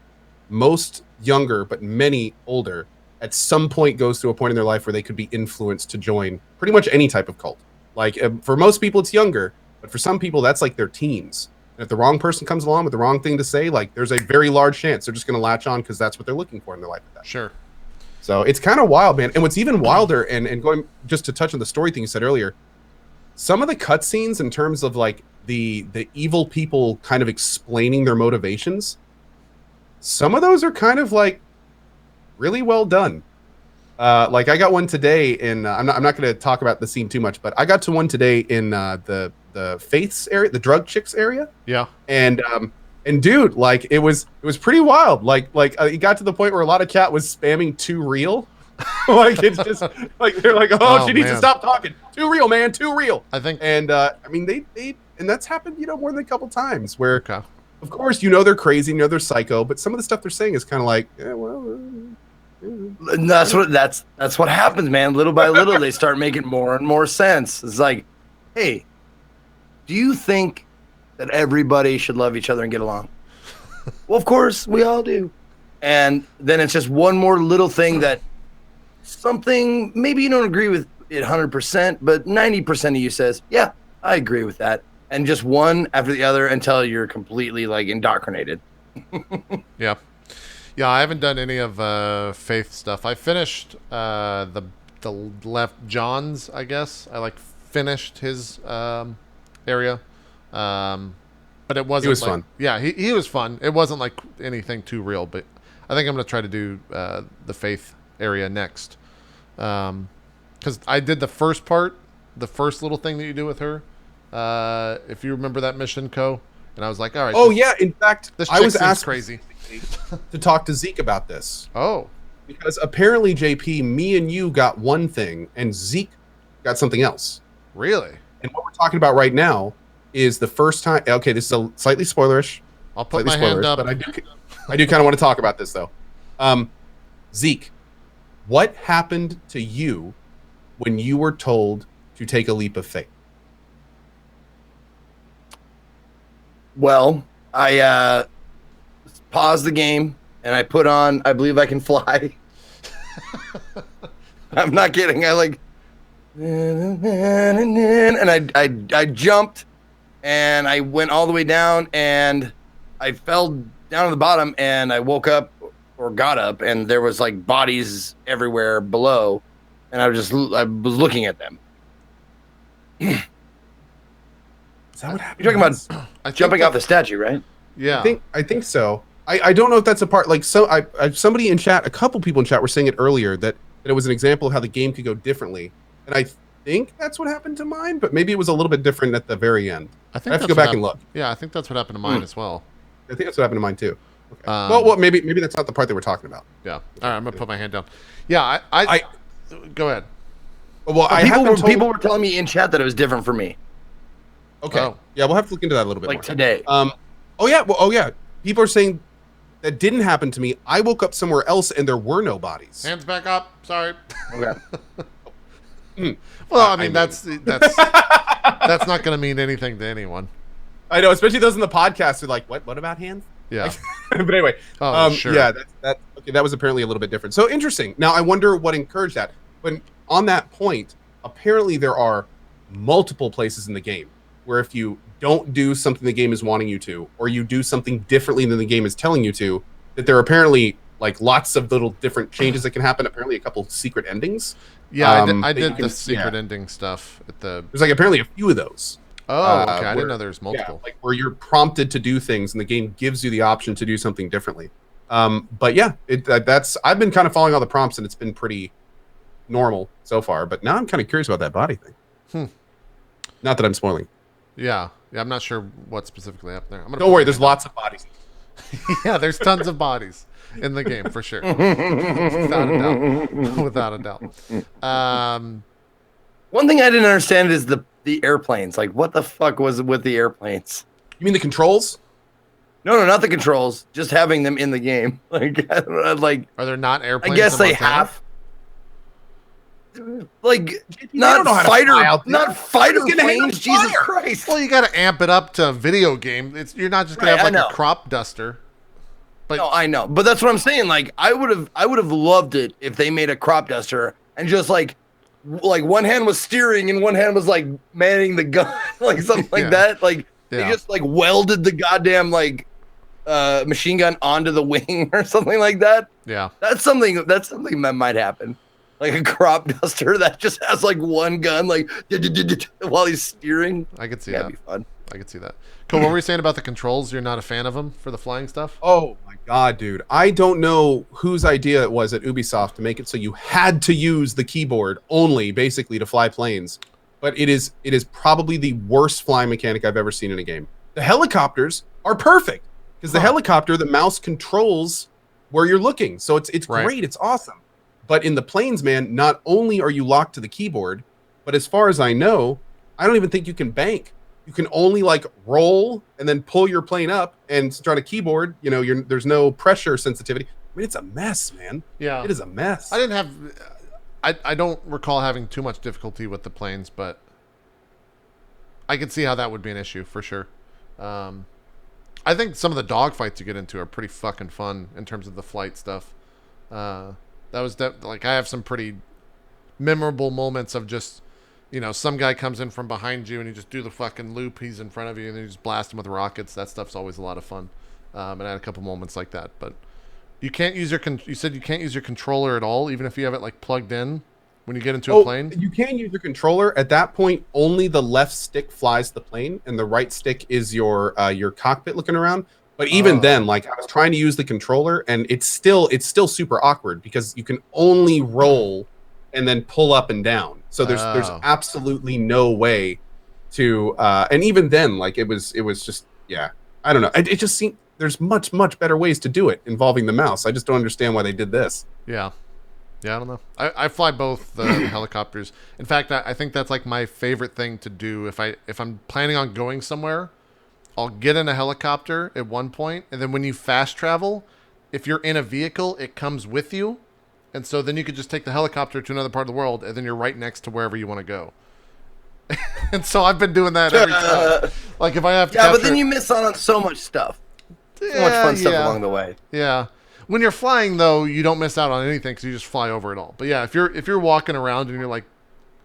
most younger but many older, at some point goes to a point in their life where they could be influenced to join pretty much any type of cult. Like for most people, it's younger, but for some people, that's like their teens. And if the wrong person comes along with the wrong thing to say, like there's a very large chance they're just going to latch on because that's what they're looking for in their life at that. Sure. So it's kind of wild, man. And what's even wilder, and going just to touch on the story thing you said earlier, some of the cutscenes in terms of like the evil people kind of explaining their motivations, some of those are kind of like really well done. Like I got one today in I'm not going to talk about the scene too much, but I got to one today in the Faiths area, the drug chicks area. Yeah. And dude, like it was pretty wild. Like it got to the point where a lot of chat was spamming too real. Like it's just like they're like, oh she needs to stop talking. Too real, man, too real. I think. And I mean they and that's happened, more than a couple times where Okay. of course they're crazy, they're psycho, but some of the stuff they're saying is kind of like, yeah, well. And that's what happens, man. Little by little, they start making more and more sense. It's like, hey, do you think that everybody should love each other and get along? Well, of course, we all do. And then it's just one more little thing that something, maybe you don't agree with it 100%, but 90% of you says, yeah, I agree with that. And just one after the other until you're completely like indoctrinated. Yeah. Yeah, I haven't done any of Faith stuff. I finished the left John's, I guess. I like finished his area. But it wasn't. He was like, fun. Yeah, he was fun. It wasn't like anything too real, but I think I'm gonna try to do the Faith area next. Because I did the first part, the first little thing that you do with her. If you remember that mission, Co. And I was like, all right. Oh yeah, in fact, this I was seems asked crazy to talk to Zeke about this. Oh. Because apparently, JP, me and you got one thing, and Zeke got something else. Really? And what we're talking about right now is the first time. Okay, this is a slightly spoilerish. I'll put my hand up. But I do kind of want to talk about this though. Zeke, what happened to you when you were told to take a leap of faith? Well, I paused the game and I put on I Believe I Can Fly. I'm not kidding. I like and I jumped and I went all the way down and I fell down to the bottom and I woke up or got up and there was like bodies everywhere below and I was looking at them. Is that what happened? You're talking about jumping off the statue, right? Yeah. I think so. I don't know if that's a part. Like, so I somebody in chat, a couple people in chat were saying it earlier that it was an example of how the game could go differently, and I think that's what happened to mine. But maybe it was a little bit different at the very end. I think I have to go back and look. Yeah, I think that's what happened to mine as well. I think that's what happened to mine too. Okay. Well, maybe that's not the part that we're talking about. Yeah. All right, I'm gonna put my hand down. Yeah, I go ahead. Well, people were telling me in chat that it was different for me. Okay. Oh. Yeah, we'll have to look into that a little bit Like more. today. Oh yeah. People are saying that didn't happen to me. I woke up somewhere else and there were no bodies. Hands back up. Sorry. Okay. Well, I mean that's that's not going to mean anything to anyone. I know, especially those in the podcast who are like, what about hands? Yeah. But anyway, Oh, sure. yeah, that was apparently a little bit different. So interesting. Now I wonder what encouraged that. But on that point, apparently there are multiple places in the game where if you don't do something the game is wanting you to, or you do something differently than the game is telling you to, that there are apparently like lots of little different changes that can happen. Apparently a couple secret endings. Yeah, I did can, the secret ending stuff at the. There's like apparently a few of those. Oh, okay. I didn't know there was multiple. Yeah, like where you're prompted to do things and the game gives you the option to do something differently. But yeah, that's I've been kind of following all the prompts and it's been pretty normal so far. But now I'm kind of curious about that body thing. Not that I'm spoiling. Yeah, I'm not sure what specifically happened there. Don't worry, there's lots of bodies. Yeah, there's tons of bodies in the game for sure, without a doubt. Without a doubt. One thing I didn't understand is the airplanes. Like, what the fuck was it with the airplanes? You mean the controls? No, not the controls. Just having them in the game. Like, I don't know, like, are there not airplanes? I guess they Montana? have. Like, not fighter planes. Jesus Christ! Well, you got to amp it up to a video game. You're not just gonna have like a crop duster. But no, I know, but that's what I'm saying. Like, I would have loved it if they made a crop duster and just like one hand was steering and one hand was like manning the gun, like something like that. Like they just like welded the goddamn like machine gun onto the wing or something like that. Yeah, that's something that might happen. Like a crop duster that just has like one gun, like while he's steering. I could see That'd that. Be fun. I could see that. Cool. What were you saying about the controls? You're not a fan of them for the flying stuff? Oh my god, dude! I don't know whose idea it was at Ubisoft to make it so you had to use the keyboard only, basically, to fly planes. But it is probably the worst flying mechanic I've ever seen in a game. The helicopters are perfect because the helicopter, the mouse controls where you're looking, so it's great, it's awesome. But in the planes, man, not only are you locked to the keyboard, but as far as I know, I don't even think you can bank. You can only like roll and then pull your plane up and try to keyboard. You know, there's no pressure sensitivity. I mean, it's a mess, man. Yeah, it is a mess. I didn't have. I don't recall having too much difficulty with the planes, but I could see how that would be an issue for sure. I think some of the dogfights you get into are pretty fucking fun in terms of the flight stuff. That was like I have some pretty memorable moments of just, you know, some guy comes in from behind you and you just do the fucking loop. He's in front of you and then you just blast him with rockets. That stuff's always a lot of fun. And I had a couple moments like that. But you can't use you said you can't use your controller at all, even if you have it like plugged in when you get into a plane. You can use your controller. At that point, only the left stick flies the plane and the right stick is your cockpit looking around. But even then, like I was trying to use the controller and it's still super awkward because you can only roll and then pull up and down. So there's absolutely no way to and even then, like it was just I don't know. It just seemed there's much better ways to do it involving the mouse. I just don't understand why they did this. Yeah, I don't know. I fly both the helicopters. In fact, I think that's like my favorite thing to do if I'm planning on going somewhere. I'll get in a helicopter at one point, and then when you fast travel, if you're in a vehicle, it comes with you. And so then you could just take the helicopter to another part of the world, and then you're right next to wherever you want to go. And so I've been doing that every time. Like if I have to but then you miss out on so much stuff. So much fun stuff along the way. Yeah. When you're flying, though, you don't miss out on anything because you just fly over it all. But yeah, if you're walking around and you're like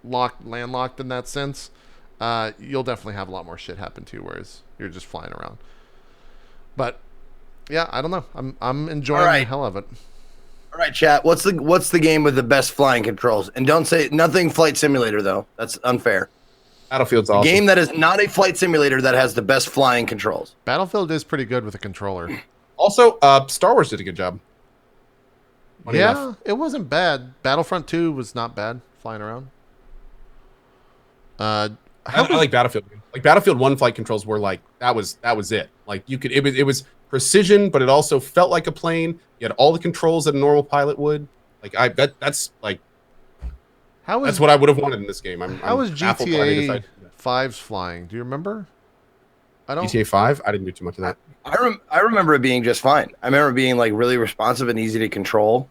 landlocked in that sense, you'll definitely have a lot more shit happen to you, whereas you're just flying around. But yeah, I don't know. I'm enjoying the hell of it. All right, chat. What's the game with the best flying controls? And don't say nothing Flight Simulator though. That's unfair. Battlefield's awesome. Game that is not a flight simulator that has the best flying controls. Battlefield is pretty good with a controller. Also, Star Wars did a good job. Funny enough. It wasn't bad. Battlefront 2 was not bad flying around. I like Battlefield. Like Battlefield 1 flight controls were like that was it. Like you could it was precision, but it also felt like a plane. You had all the controls that a normal pilot would. Like that's like that's what I would have wanted in this game. How was GTA 5's flying? Do you remember? GTA 5? I didn't do too much of that. I remember it being just fine. I remember it being like really responsive and easy to control.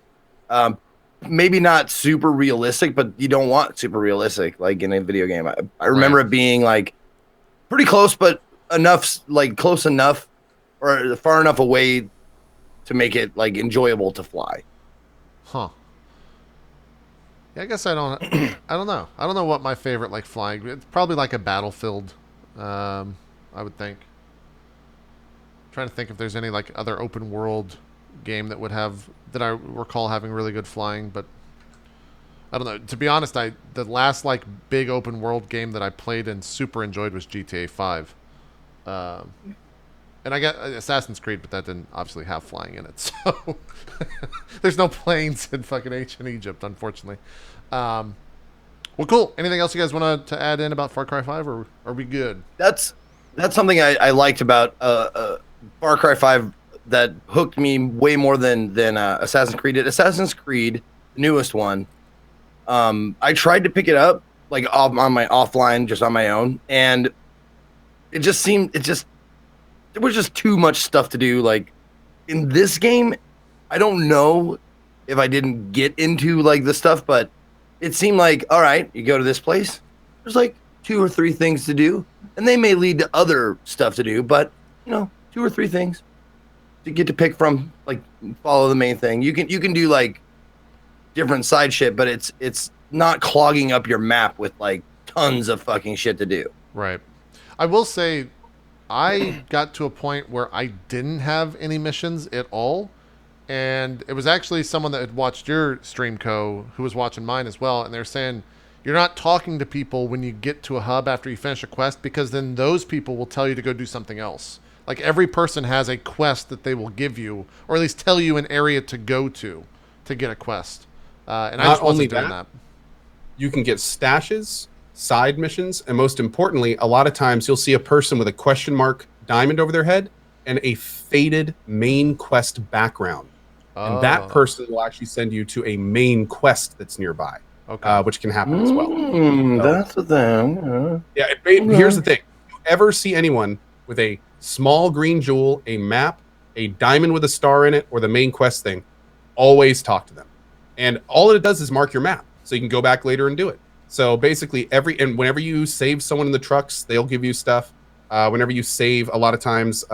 Maybe not super realistic, but you don't want super realistic like in a video game. I remember it being like pretty close, but close enough or far enough away to make it like enjoyable to fly. Huh. Yeah, I guess I don't. I don't know. I don't know what my favorite like flying. It's probably like a Battlefield. I would think. Trying to think if there's any like other open world game that would have that I recall having really good flying, but I don't know. To be honest, the last like big open world game that I played and super enjoyed was GTA 5. And I got Assassin's Creed, but that didn't obviously have flying in it. So there's no planes in fucking ancient Egypt, unfortunately. Well, cool. Anything else you guys want to add in about Far Cry 5, or are we good? That's something I liked about Far Cry 5 that hooked me way more than Assassin's Creed did. Assassin's Creed, the newest one, I tried to pick it up like on my offline, just on my own, and it just seemed there was just too much stuff to do. Like in this game, I don't know if I didn't get into like the stuff, but it seemed like, all right, you go to this place, there's like 2 or 3 things to do, and they may lead to other stuff to do, but 2 or 3 things to get to pick from, like follow the main thing. You can do like different side shit, but it's not clogging up your map with like tons of fucking shit to do. Right. I will say I got to a point where I didn't have any missions at all. And it was actually someone that had watched your stream, who was watching mine as well. And they're saying you're not talking to people when you get to a hub after you finish a quest, because then those people will tell you to go do something else. Like every person has a quest that they will give you, or at least tell you an area to go to get a quest. And I just wasn't doing that. You can get stashes, side missions, and most importantly, a lot of times you'll see a person with a question mark diamond over their head and a faded main quest background. Oh. And that person will actually send you to a main quest that's nearby, which can happen as well. That's the thing. Yeah, here's the thing. If you ever see anyone with a small green jewel, a map, a diamond with a star in it, or the main quest thing, always talk to them. And all it does is mark your map, so you can go back later and do it. So basically, whenever you save someone in the trucks, they'll give you stuff. Whenever you save, a lot of times,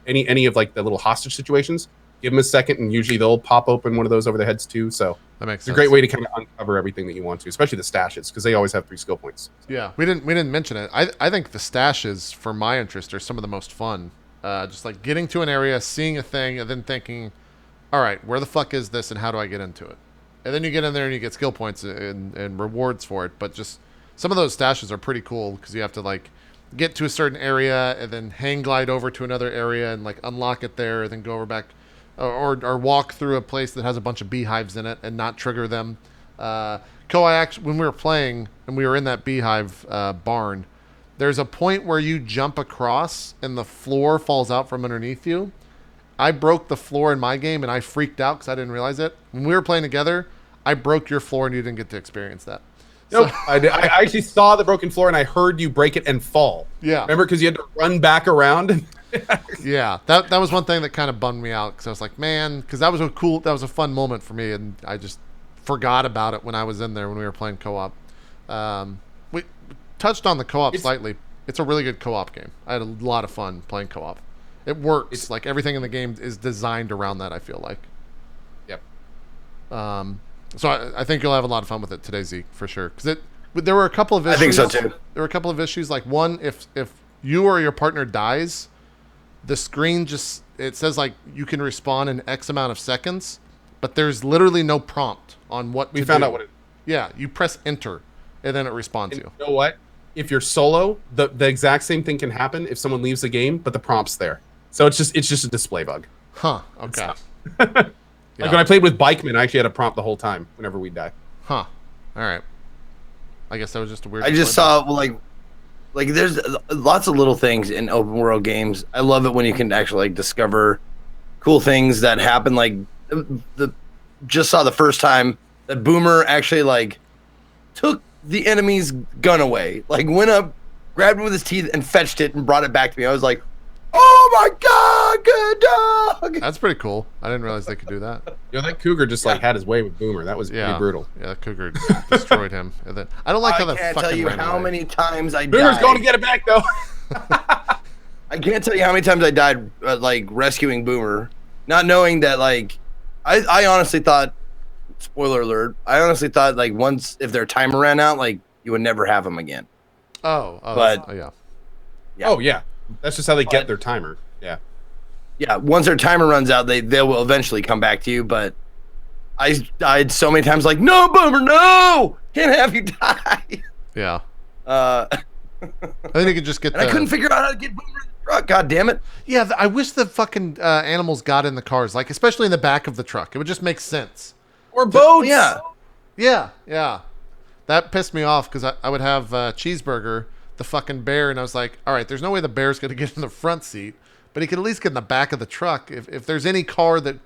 any of like the little hostage situations, give them a second, and usually they'll pop open one of those over their heads too. So that makes sense. It's a great way to kind of uncover everything that you want to, especially the stashes, because they always have 3 skill points. So. Yeah, we didn't mention it. I think the stashes, for my interest, are some of the most fun. Just like getting to an area, seeing a thing, and then thinking, all right, where the fuck is this, and how do I get into it? And then you get in there and you get skill points and rewards for it. But just some of those stashes are pretty cool, because you have to like get to a certain area and then hang glide over to another area and like unlock it there, and then go over back, or walk through a place that has a bunch of beehives in it and not trigger them. When we were playing and we were in that beehive barn, there's a point where you jump across and the floor falls out from underneath you. I broke the floor in my game and I freaked out because I didn't realize it. When we were playing together, I broke your floor and you didn't get to experience that. Nope. I actually saw the broken floor and I heard you break it and fall. Yeah. Remember, because you had to run back around. Yeah, that was one thing that kind of bummed me out, because I was like, man, because that was a fun moment for me, and I just forgot about it when I was in there when we were playing co-op. We touched on the co-op slightly. It's a really good co-op game. I had a lot of fun playing co-op. It works. It's like everything in the game is designed around that, I feel like. Yep. So I think you'll have a lot of fun with it today, Zeke, for sure. Because there were a couple of issues. I think so too. There were a couple of issues. Like one, if you or your partner dies, the screen it says like you can respawn in X amount of seconds, but there's literally no prompt on what we found out what it. Yeah, you press enter, and then it respawns you. You know what? If you're solo, the exact same thing can happen if someone leaves the game, but the prompt's there. So it's just a display bug. Huh. Okay. Like when I played with Bikeman, I actually had a prompt the whole time whenever we die. Huh. All right. I guess that was just a weird. I just saw like there's lots of little things in open world games. I love it when you can actually like discover cool things that happen. Like just saw the first time that Boomer actually like took the enemy's gun away. Like went up, grabbed it with his teeth, and fetched it and brought it back to me. I was like, oh my god, good dog. That's pretty cool. I didn't realize they could do that. You know, that cougar just like had his way with Boomer. That was pretty brutal. Yeah, that cougar destroyed him. And then I don't like how that fucking. I can't tell you how away. many times I Boomer's died. going to get it back though. I can't tell you how many times I died like rescuing Boomer, not knowing that like I honestly thought spoiler alert. I honestly thought like once if their timer ran out, like you would never have them again. But yeah. Oh yeah, that's just how they get But- their timer. Yeah. Yeah, once their timer runs out, they will eventually come back to you. But I died so many times, like no, Boomer, no, can't have you die. Yeah. Uh, I think you could just get. and I couldn't figure out how to get Boomer in the truck. God damn it! Yeah, I wish the fucking animals got in the cars, like especially in the back of the truck. It would just make sense. Or boats. Yeah. Yeah. That pissed me off because I would have Cheeseburger, the fucking bear, and I was like, all right, there's no way the bear's going to get in the front seat, but he could at least get in the back of the truck. If there's any car that,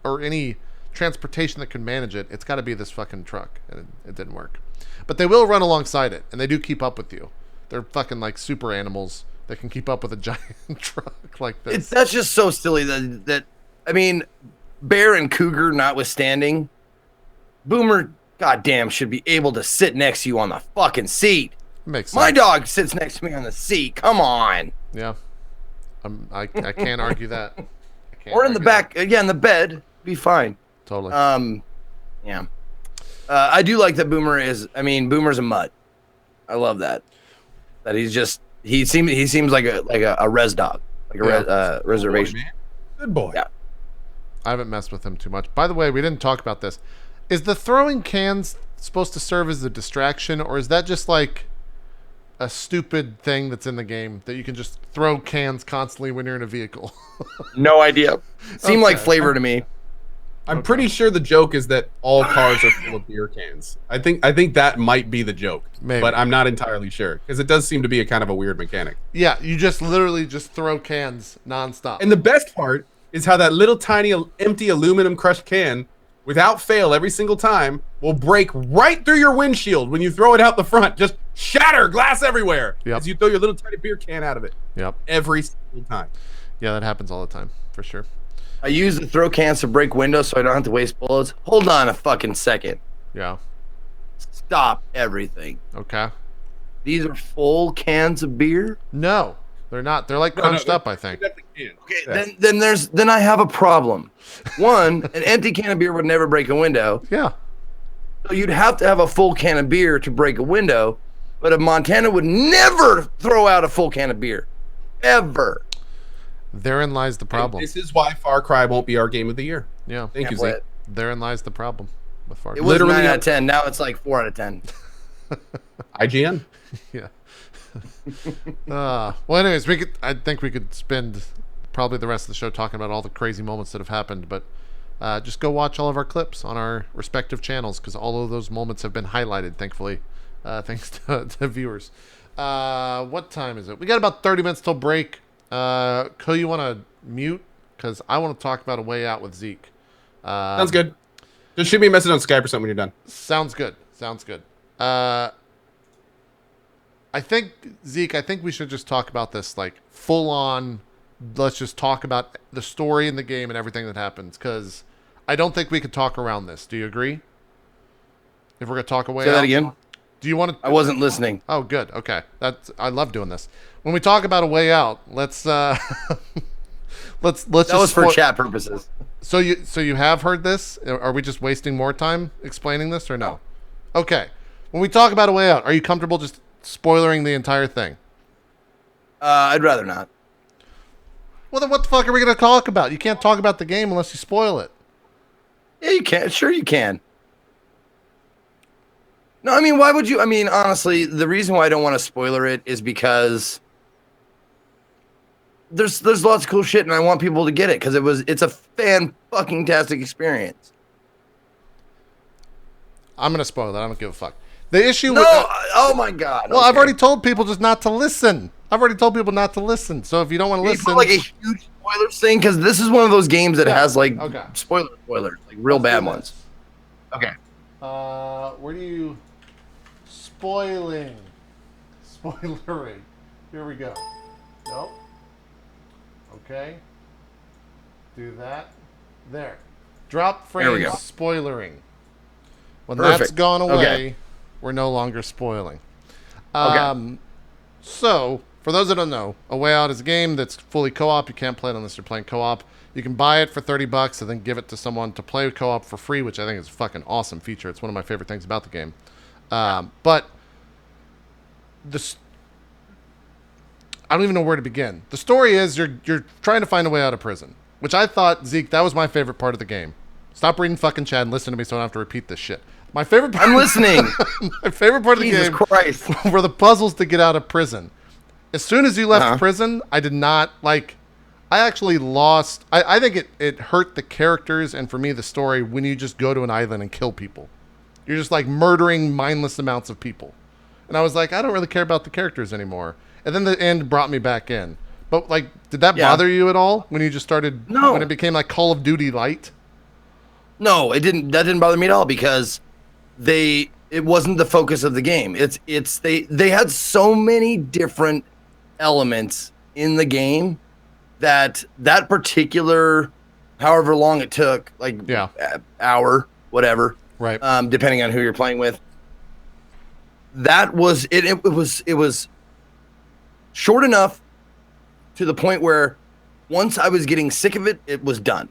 or any transportation that can manage it, it's got to be this fucking truck. And it didn't work. But they will run alongside it, and they do keep up with you. They're fucking like super animals that can keep up with a giant truck like this. That's just so silly that I mean, bear and cougar notwithstanding, Boomer, goddamn, should be able to sit next to you on the fucking seat. Makes sense. My dog sits next to me on the seat. Come on. Yeah. I can't argue that. I can't Or in the argue back, that. yeah, in the bed, be fine. Totally. Yeah. I do like that Boomer is. I mean, Boomer's a mutt. I love that. That he seems like a res dog, like a reservation. Boy, man. Good boy. Yeah. I haven't messed with him too much. By the way, we didn't talk about this. Is the throwing cans supposed to serve as a distraction, or is that just like a stupid thing that's in the game that you can just throw cans constantly when you're in a vehicle? No idea. Seemed like Okay. flavor to me. I'm pretty sure the joke is that all cars are full of beer cans. I think that might be the joke, Maybe. but I'm not entirely sure because it does seem to be a kind of a weird mechanic. Yeah, you just literally just throw cans nonstop. And the best part is how that little tiny empty aluminum crushed can, without fail, every single time, will break right through your windshield when you throw it out the front. Just shatter glass everywhere Yep. as you throw your little tiny beer can out of it Yep. every single time. Yeah, that happens all the time for sure. I use the throw cans to break windows so I don't have to waste bullets. Hold on a fucking second. Yeah. Stop everything. Okay. These are full cans of beer. No, they're not. They're like No, crunched no, up, I think. Definitely can. Okay, Yeah. then I have a problem. One, an empty can of beer would never break a window. Yeah. So you'd have to have a full can of beer to break a window. But a Montana would never throw out a full can of beer. Ever. Therein lies the And problem. this is why Far Cry won't be our game of the year. Yeah. Thank you, Can't play Zeke. it. Therein lies the problem with Far It Cry. was Literally 9 out not- of 10. Now it's like 4 out of 10. IGN. Yeah. Well, anyways, I think we could spend probably the rest of the show talking about all the crazy moments that have happened, but just go watch all of our clips on our respective channels because all of those moments have been highlighted, thankfully, thanks to viewers. What time is it? We got about 30 minutes till break. Co, you want to mute? Because I want to talk about A Way Out with Zeke. Sounds good. Just shoot me a message on Skype or something when you're done. Sounds good. Sounds good. I think, Zeke, we should just talk about this, like, full on. Let's just talk about the story in the game and everything that happens, because I don't think we could talk around this. Do you agree? If we're going to talk away Say out? that again. Do you want to? I wasn't listening. Oh, good. Okay. I love doing this. When we talk about A Way Out, let's let's That just was for chat purposes. So you have heard this? Are we just wasting more time explaining this or no? Okay. When we talk about A Way Out, are you comfortable just spoilering the entire thing? I'd rather not. Well, then what the fuck are we going to talk about? You can't talk about the game unless you spoil it. Yeah, you can. Sure, you can. No, I mean, why would you? I mean, honestly, the reason why I don't want to spoiler it is because there's lots of cool shit, and I want people to get it because it's a fan-fucking-tastic experience. I'm going to spoil it. I don't give a fuck. The issue No, with oh my god. well, I've okay. already told people just not to listen. I've already told people not to listen. So if you don't want to You listen, put, like a huge spoilers thing because this is one of those games that Yeah, has like okay. spoilers, like real Let's bad do ones. this. Okay. Where do you spoiling? Spoilery. Here we go. Nope. Okay. Do that. There. Drop There we frame go. spoilering. When Perfect. that's gone away, Okay. we're no longer spoiling. Okay. So, for those that don't know, A Way Out is a game that's fully co-op. You can't play it unless you're playing co-op. You can buy it for $30 and then give it to someone to play co-op for free, which I think is a fucking awesome feature. It's one of my favorite things about the game. But this, I don't even know where to begin. The story is you're trying to find a way out of prison, which I thought, Zeke, that was my favorite part of the game. Stop reading fucking chat and listen to me so I don't have to repeat this shit. My favorite part, I'm listening. My favorite part of the Jesus game Christ. were the puzzles to get out of prison. As soon as you left prison, I did not like. I actually lost. I think it hurt the characters and for me the story when you just go to an island and kill people. You're just like murdering mindless amounts of people, and I was like, I don't really care about the characters anymore. And then the end brought me back in. But like, did that bother you at all when you just started? No. When it became like Call of Duty Light. No, it didn't. That didn't bother me at all because it wasn't the focus of the game. They had so many different elements in the game that particular, however long it took, like hour, whatever, right? Depending on who you're playing with. That was it. It was short enough to the point where once I was getting sick of it, it was done.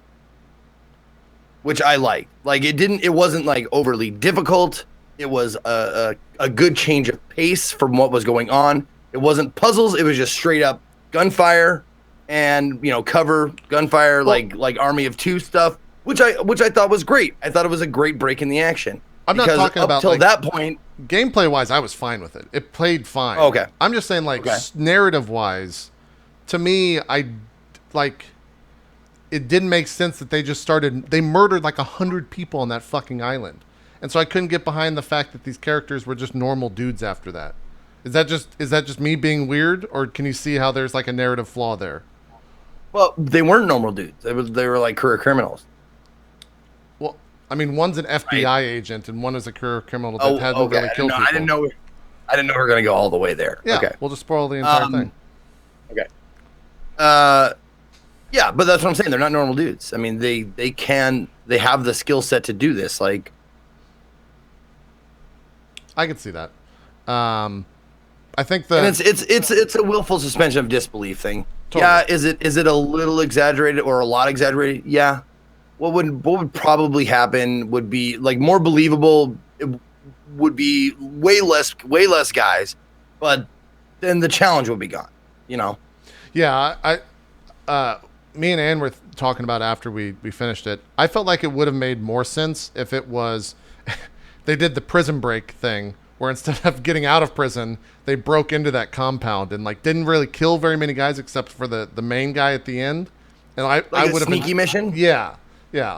Which I liked. Like it wasn't like overly difficult. It was a good change of pace from what was going on. It wasn't puzzles. It was just straight up gunfire and cover gunfire, like Army of Two stuff, which I thought was great. I thought it was a great break in the action. I'm not talking about till that point. Gameplay wise, I was fine with it. It played fine. Okay. I'm just saying, like narrative wise, to me, it didn't make sense that they murdered like 100 people on that fucking island. And so I couldn't get behind the fact that these characters were just normal dudes after that. Is that just me being weird, or can you see how there's like a narrative flaw there? Well, they weren't normal dudes. They were like career criminals. Well, I mean, one's an FBI agent and one is a career criminal that hadn't really killed people. I didn't know we were gonna go all the way there. Yeah, okay. We'll just spoil the entire thing. Okay. Yeah, but that's what I'm saying. They're not normal dudes. I mean, they have the skill set to do this. Like, I could see that. I think and it's a willful suspension of disbelief thing. Totally. Yeah, is it a little exaggerated or a lot exaggerated? Yeah. What would probably happen would be like more believable. It would be way less guys, but then the challenge would be gone. Yeah, me and Ann were talking about after we finished it. I felt like it would have made more sense if it was they did the prison break thing where instead of getting out of prison, they broke into that compound and like didn't really kill very many guys except for the main guy at the end. And I would have sneaky mission. Yeah,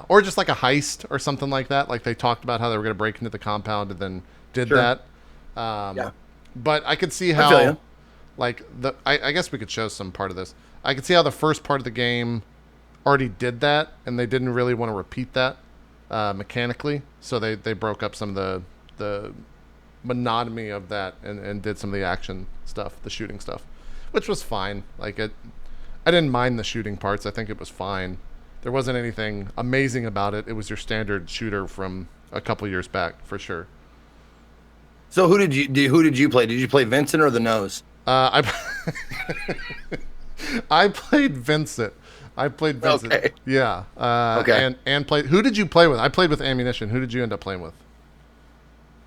or just like a heist or something like that. Like they talked about how they were going to break into the compound and then did that. But I could see how, like I guess we could show some part of this. I could see how the first part of the game already did that, and they didn't really want to repeat that mechanically. So they broke up some of the monotony of that and did some of the action stuff, the shooting stuff, which was fine. Like I didn't mind the shooting parts. I think it was fine. There wasn't anything amazing about it. It was your standard shooter from a couple years back, for sure. So who did you play? Did you play Vincent or the Nose? I played Vincent. Okay. Yeah. Okay. And played. Who did you play with? I played with Ammunition. Who did you end up playing with?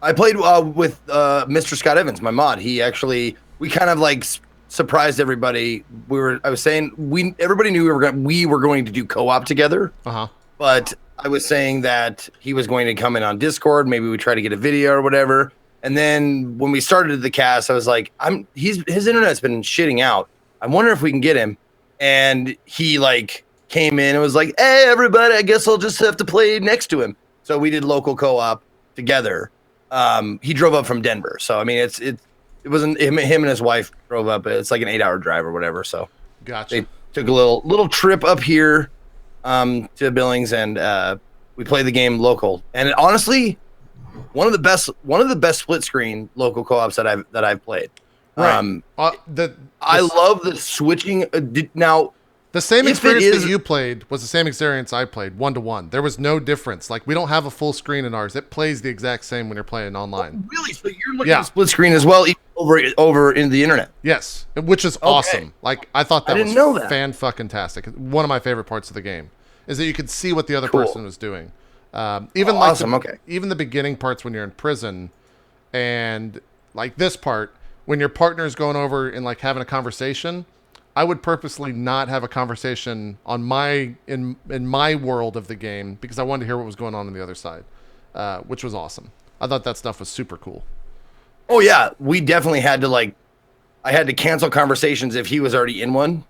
I played with Mr. Scott Evans, my mod. We kind of like surprised everybody. I was saying everybody knew we were going to do co-op together. But I was saying that he was going to come in on Discord. Maybe we try to get a video or whatever. And then when we started the cast, I was like, his internet's been shitting out. I wonder if we can get him. And he like came in and was like, hey, everybody, I guess I'll just have to play next to him. So we did local co-op together. He drove up from Denver. So, I mean, it wasn't him and his wife drove up. It's like an 8-hour drive or whatever. So gotcha. They took a little trip up here to Billings and we played the game local. And honestly, one of the best split screen local co-ops that I've played. Right. I love the switching. Now, The same If it experience is- that you played was the same experience I played, 1-to-1. There was no difference. Like, we don't have a full screen in ours. It plays the exact same when you're playing online. Really? So you're looking Yeah. at split screen as well, even over in the internet. Yes, which is awesome. Like, I thought that I didn't was know that. fan-fucking-tastic. One of my favorite parts of the game is that you could see what the other Cool. person was doing. Even Oh, like awesome, okay. even the beginning parts when you're in prison, and like this part when your partner's going over and like having a conversation. I would purposely not have a conversation on in my world of the game because I wanted to hear what was going on the other side, which was awesome. I thought that stuff was super cool. Oh yeah, we definitely had to I had to cancel conversations if he was already in one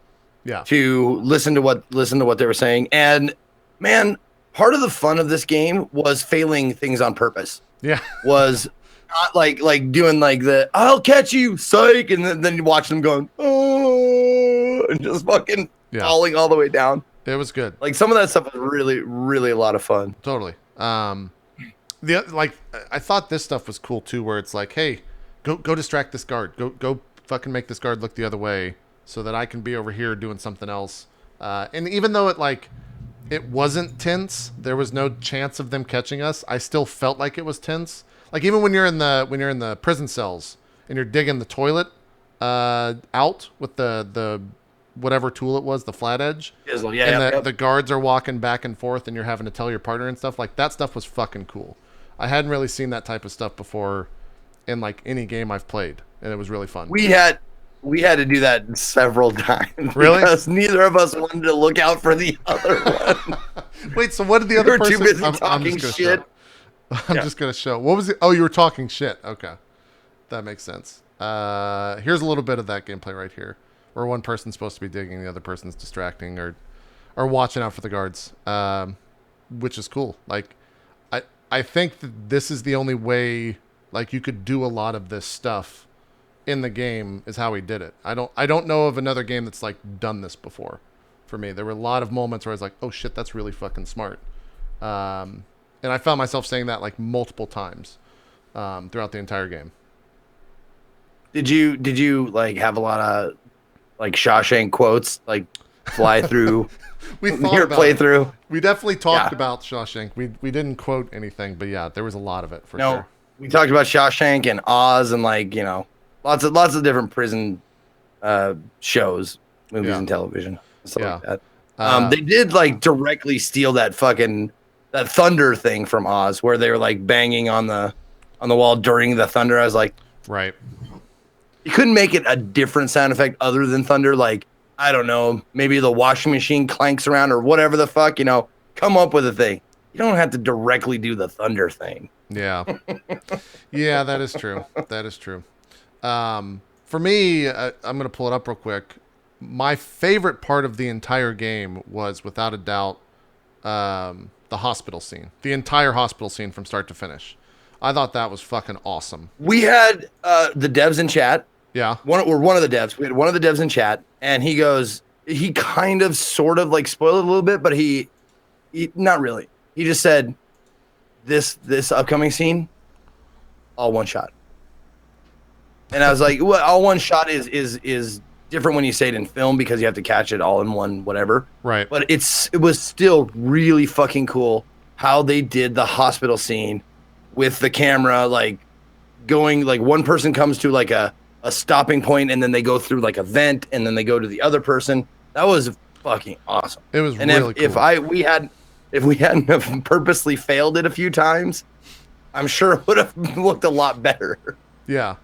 Yeah. to listen to what they were saying. And man, part of the fun of this game was failing things on purpose. Yeah. Was not like doing like the "I'll catch you," psych, and then you watch them going "Oh," and just fucking falling all the way down. It was good. Like some of that stuff was really, really a lot of fun. Totally. I thought this stuff was cool too, where it's like, hey, go distract this guard. Go fucking make this guard look the other way so that I can be over here doing something else. And even though it wasn't tense, there was no chance of them catching us. I still felt like it was tense. Like even when you're in the prison cells and you're digging the toilet out with the whatever tool it was, the flat edge. And the guards are walking back and forth and you're having to tell your partner and stuff. Like that stuff was fucking cool. I hadn't really seen that type of stuff before in like any game I've played, and it was really fun. We had to do that several times. Really? Because neither of us wanted to look out for the other one. Wait, so what did the other We were person... too busy I'm talking just shit. I'm just going to show. What was it? Oh, you were talking shit. Okay. That makes sense. Here's a little bit of that gameplay right here, where one person's supposed to be digging, the other person's distracting or watching out for the guards, which is cool. Like, I think that this is the only way like you could do a lot of this stuff in the game is how he did it. I don't know of another game that's like done this before. For me, there were a lot of moments where I was like, "Oh shit, that's really fucking smart," and I found myself saying that like multiple times throughout the entire game. Did you like have a lot of like Shawshank quotes like fly through We thought your about playthrough? We definitely talked about Shawshank. We didn't quote anything, but yeah, there was a lot of it for sure. We talked about Shawshank and Oz and like lots of different prison shows, movies, and television, stuff like that. They did like directly steal that thunder thing from Oz, where they were like banging on the wall during the thunder. I was like, right. You couldn't make it a different sound effect other than thunder. Like, I don't know, maybe the washing machine clanks around or whatever the fuck. Come up with a thing. You don't have to directly do the thunder thing. Yeah. Yeah, that is true. That is true. For me, I'm going to pull it up real quick. My favorite part of the entire game was, without a doubt, the hospital scene. The entire hospital scene from start to finish. I thought that was fucking awesome. We had the devs in chat. Yeah. One of the devs. We had one of the devs in chat, and he kind of sort of like spoiled it a little bit, but he not really. He just said this upcoming scene, all one shot. And I was like, well, all one shot is different when you say it in film because you have to catch it all in one whatever. Right. But it was still really fucking cool how they did the hospital scene with the camera like going, like one person comes to like a stopping point and then they go through like a vent and then they go to the other person. That was fucking awesome. It was and really cool. If we hadn't have purposely failed it a few times, I'm sure it would have looked a lot better. Yeah.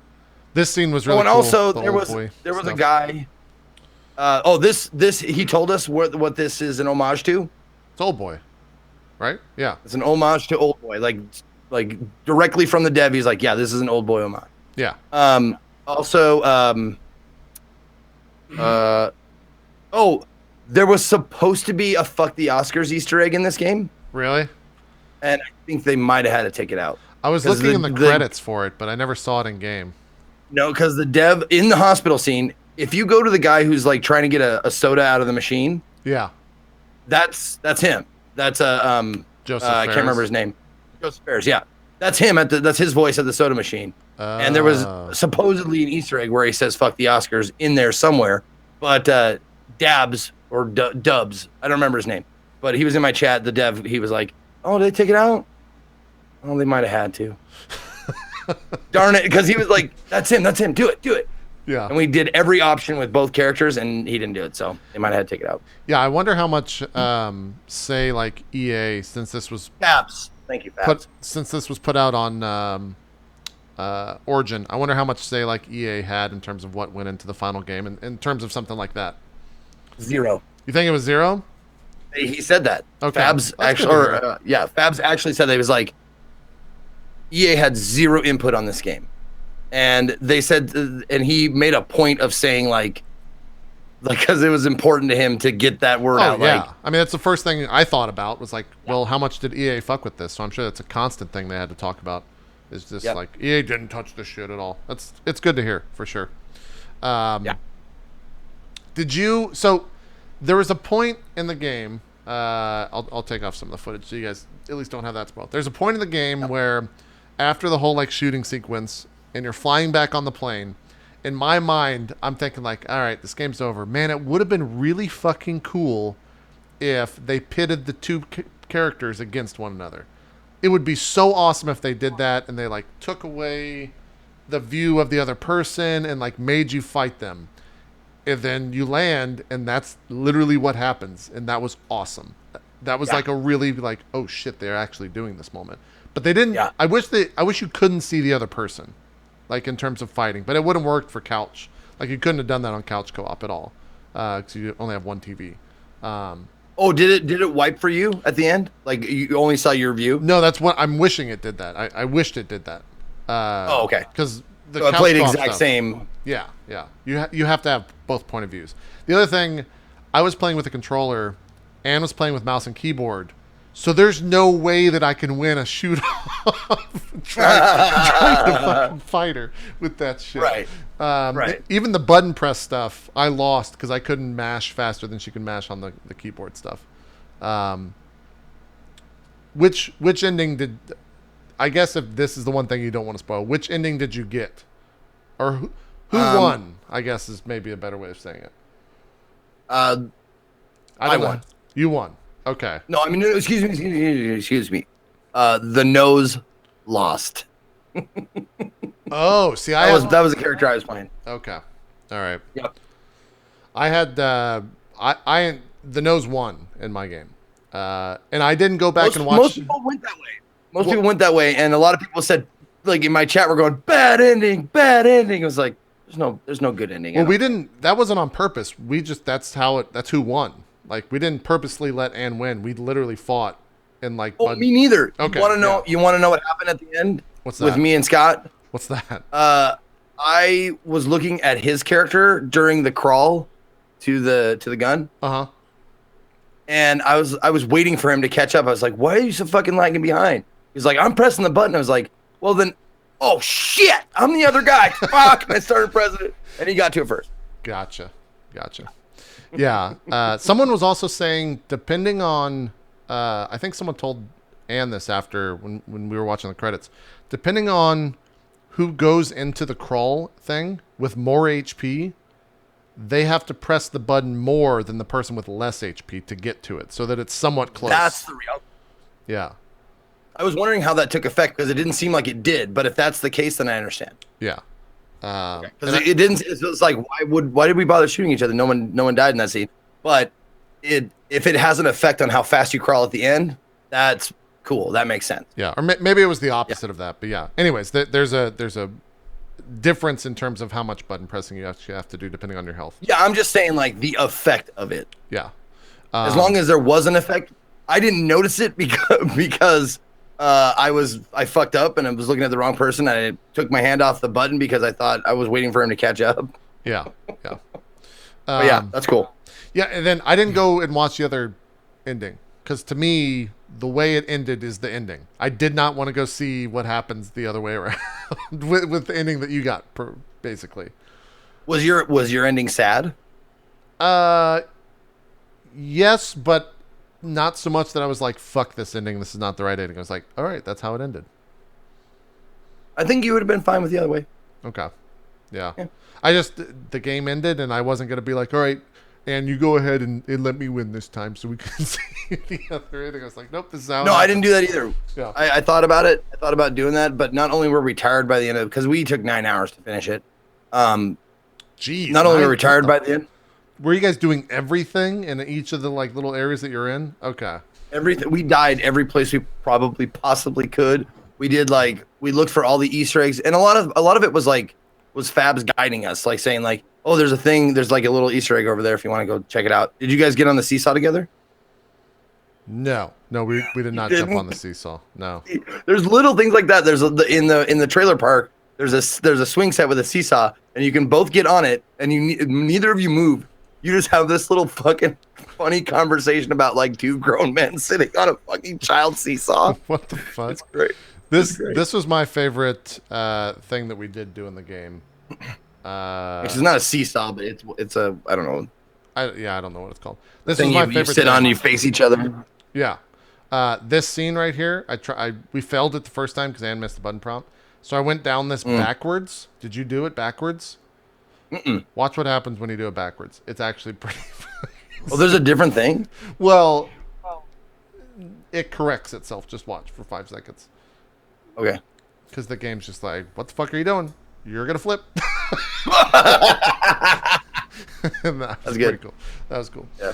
This scene was really and cool. also The there old was boy a stuff. guy. This he told us what this is an homage to. It's Old Boy, right? Yeah. It's an homage to Old Boy, like directly from the dev. He's like, yeah, this is an Old Boy homage. Yeah. There was supposed to be a "fuck the Oscars" Easter egg in this game, Really? and I think they might have had to take it out. I was 'Cause looking in the credits for it, but I never saw it in game. No, because the dev in the hospital scene, if you go to the guy who's like trying to get a soda out of the machine, Yeah. that's him. That's Joseph I can't Fares? remember his name. Joseph Fares, yeah. That's him that's his voice at the soda machine. And there was supposedly an Easter egg where he says "fuck the Oscars" in there somewhere, but Dabs or Dubs. I don't remember his name, but he was in my chat. The dev, he was like, "Oh, did they take it out? Oh, they might have had to." Darn it, because he was like, "That's him. Do it." Yeah. And we did every option with both characters, and he didn't do it, so they might have had to take it out. Yeah, I wonder how much, say, like EA, since this was Fabs. Thank you, Fabs. put out on Origin, I wonder how much, say, like EA had in terms of what went into the final game, in terms of something like that. 0. You think it was 0? He said that. Okay. Fabs That's actually, Fabs actually said that. He was like, EA had 0 input on this game. And they said, and he made a point of saying like, because it was important to him to get that word out. Yeah. Like, I mean, that's the first thing I thought about was like, well, how much did EA fuck with this? So I'm sure that's a constant thing they had to talk about. Is just like EA didn't touch this shit at all. It's good to hear for sure. Did you? So there was a point in the game. I'll take off some of the footage so you guys at least don't have that spoiled. There's a point in the game where after the whole like shooting sequence and you're flying back on the plane, in my mind, I'm thinking like, all right, this game's over. Man, it would have been really fucking cool if they pitted the two characters against one another. It would be so awesome if they did that and they like took away the view of the other person and like made you fight them. And then you land and that's literally what happens. And that was awesome. That was like a really like, oh shit, they're actually doing this moment. But they didn't. I wish you couldn't see the other person, like in terms of fighting. But it wouldn't work for couch. Like you couldn't have done that on couch co-op at all, because you only have one TV. did it wipe for you at the end? Like you only saw your view? No, that's what I'm wishing it did that. I wished it did that. Okay. Because so I played exact same. Yeah. You have to have both point of views. The other thing, I was playing with a controller, and was playing with mouse and keyboard. So there's no way that I can win a shoot off trying to fucking fight her with that shit. Right. Right. Even the button press stuff, I lost because I couldn't mash faster than she could mash on the keyboard stuff. Which ending did? I guess if this is the one thing you don't want to spoil, which ending did you get, or who won? I guess is maybe a better way of saying it. I won. You won. Okay. No, I mean, excuse me. The nose lost. Oh, see, that was the character I was playing. Okay. All right. Yep. I had the nose won in my game, and I didn't go back and watch. Most people went that way. People went that way, and a lot of people said, like in my chat, we're going bad ending. It was like there's no good ending. Well, we didn't. That wasn't on purpose. We just that's who won. Like we didn't purposely let Anne win. We literally fought and like. Oh, me neither. Okay. You want to know? Yeah. You want to know what happened at the end? What's that? With me and Scott. What's that? I was looking at his character during the crawl to the gun. Uh-huh. And I was waiting for him to catch up. I was like, "Why are you so fucking lagging behind?" He's like, "I'm pressing the button." I was like, "Well then, oh shit, I'm the other guy." Fuck! And I started pressing it, and he got to it first. Gotcha. Yeah. Someone was also saying, depending on, I think someone told Anne this after when we were watching the credits, depending on who goes into the crawl thing with more HP, they have to press the button more than the person with less HP to get to it, so that it's somewhat close. That's the real. Yeah. I was wondering how that took effect because it didn't seem like it did, but if that's the case, then I understand. Yeah. Because it didn't. It was like, why did we bother shooting each other? No one died in that scene. But if it has an effect on how fast you crawl at the end, that's cool. That makes sense. Yeah, or maybe it was the opposite of that. But yeah. Anyways, there's a difference in terms of how much button pressing you actually have to do depending on your health. Yeah, I'm just saying like the effect of it. Yeah. As long as there was an effect, I didn't notice it because I fucked up and I was looking at the wrong person. I took my hand off the button because I thought I was waiting for him to catch up. Yeah. But yeah, that's cool. Yeah, and then I didn't go and watch the other ending because to me, the way it ended is the ending. I did not want to go see what happens the other way around with the ending that you got, basically. Was your ending sad? Yes, but not so much that I was like, fuck this ending. This is not the right ending. I was like, all right, that's how it ended. I think you would have been fine with the other way. Okay. Yeah. I just, the game ended and I wasn't going to be like, all right, and you go ahead and let me win this time so we can see the other ending. I was like, nope, this is how. No, I didn't do that either. Yeah. I thought about it. I thought about doing that, but not only were we tired by the end of it, because we took 9 hours to finish it. Jeez. Not only were we tired by the end. Were you guys doing everything in each of the like little areas that you're in? Okay. Everything. We died every place we probably possibly could. We did we looked for all the Easter eggs, and a lot of it was Fabs guiding us, like saying like, oh, there's like a little Easter egg over there if you want to go check it out. Did you guys get on the seesaw together? No, we did not jump on the seesaw. No. There's little things like that. There's in the trailer park. There's a swing set with a seesaw, and you can both get on it, and neither of you move. You just have this little fucking funny conversation about like two grown men sitting on a fucking child seesaw. What the fuck? It's great. This was my favorite thing that we did do in the game. Which is not a seesaw, but it's a I don't know. I don't know what it's called. This thing was my you favorite. sit on and you face each other. Yeah. This scene right here, we failed it the first time because Ann missed the button prompt. So I went down this backwards. Did you do it backwards? Watch what happens when you do it backwards. It's actually pretty. Well, there's a different thing. Well, it corrects itself. Just watch for 5 seconds. Okay. Because the game's just like, what the fuck are you doing? You're gonna flip. That's good. Pretty cool. That was cool. Yeah.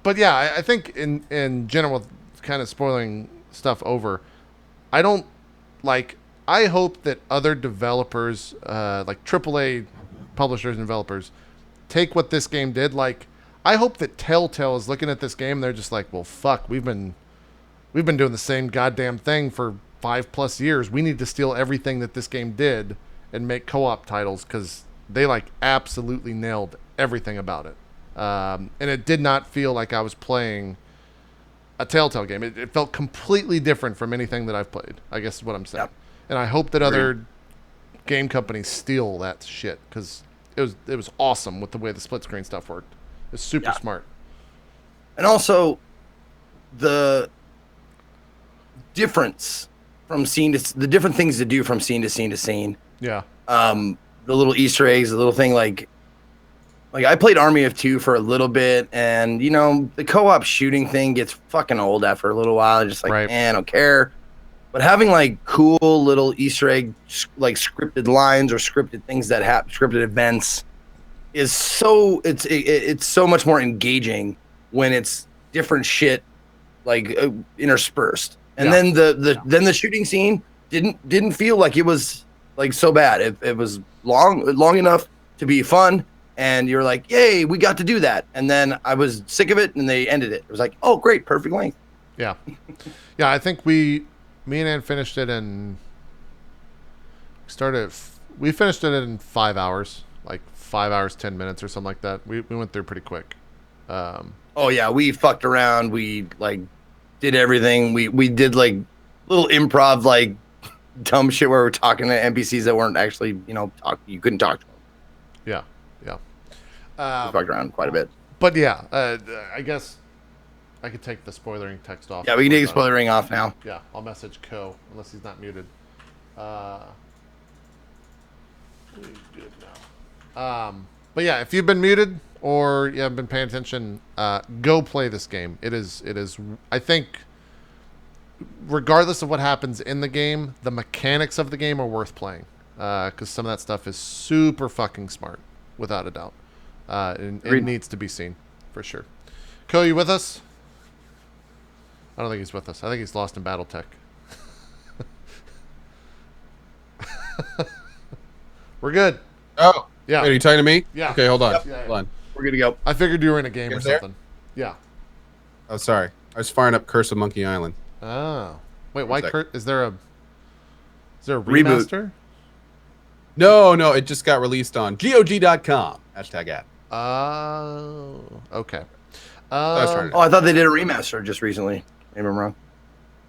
But yeah, I think in general, kind of spoiling stuff over. I hope that other developers, like AAA publishers and developers, take what this game did. Like, I hope that Telltale is looking at this game and they're just like, well, fuck, we've been doing the same goddamn thing for 5+ years. We need to steal everything that this game did and make co-op titles because they like absolutely nailed everything about it. And it did not feel like I was playing a Telltale game. It felt completely different from anything that I've played, I guess is what I'm saying. Yep. And I hope that other game companies steal that shit because it was awesome with the way the split screen stuff worked. It's super smart. And also, the difference from scene to the different things to do from scene to scene to scene. Yeah. The little Easter eggs, the little thing like I played Army of Two for a little bit, and the co-op shooting thing gets fucking old after a little while. I'm just like, I don't care. But having like cool little Easter egg, like scripted lines or scripted things that happen, scripted events, is it's so much more engaging when it's different shit like interspersed. And then the shooting scene didn't feel like it was like so bad. It was long enough to be fun, and you're like, yay, we got to do that. And then I was sick of it, and they ended it. It was like, oh great, perfect length. Yeah, yeah. I think me and Ann finished it in. We finished it in 5 hours, like 5 hours 10 minutes or something like that. We went through pretty quick. Oh yeah, we fucked around. We like did everything. We did like little improv like dumb shit where we're talking to NPCs that weren't actually you couldn't talk to them. Yeah. We fucked around quite a bit. But yeah, I guess I could take the spoilering text off. Yeah, we can take the spoilering off now. Yeah, I'll message Co unless he's not muted. We good now. But yeah, if you've been muted or you haven't been paying attention, go play this game. It is. I think, regardless of what happens in the game, the mechanics of the game are worth playing because some of that stuff is super fucking smart, without a doubt. It needs to be seen for sure. Co, you with us? I don't think he's with us. I think he's lost in BattleTech. We're good. Oh, yeah. Wait, are you talking to me? Yeah. Okay, hold on. Yep. Yeah. Hold on. We're good to go. I figured you were in a game or there? something. Yeah. Oh, sorry. I was firing up Curse of Monkey Island. Oh. Wait, why sec. Is there a Reboot. remaster? No, it just got released on GOG.com. #ad. Oh. Okay. was trying to- Oh, I thought they did a remaster just recently. Maybe I'm wrong.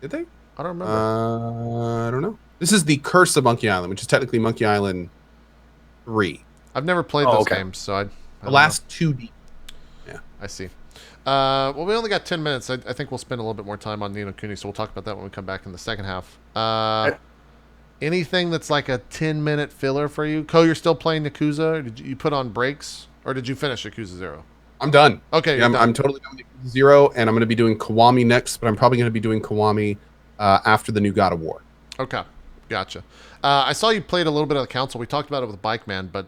Did they? I don't remember. I don't know. This is the Curse of Monkey Island, which is technically Monkey Island 3. I've never played those games, so I The don't last 2D. know. I see. Well, we only got 10 minutes. I think we'll spend a little bit more time on Ni no Kuni, so we'll talk about that when we come back in the second half. Anything that's like a 10-minute filler for you? Co, you're still playing Yakuza? Or did you put on brakes or did you finish Yakuza 0? I'm done. Okay, Yeah, I'm totally done with Yakuza 0, and I'm going to be doing Kiwami next, but I'm probably going to be doing Kiwami after the new God of War. Okay, gotcha. I saw you played a little bit of the console. We talked about it with Bike Man, but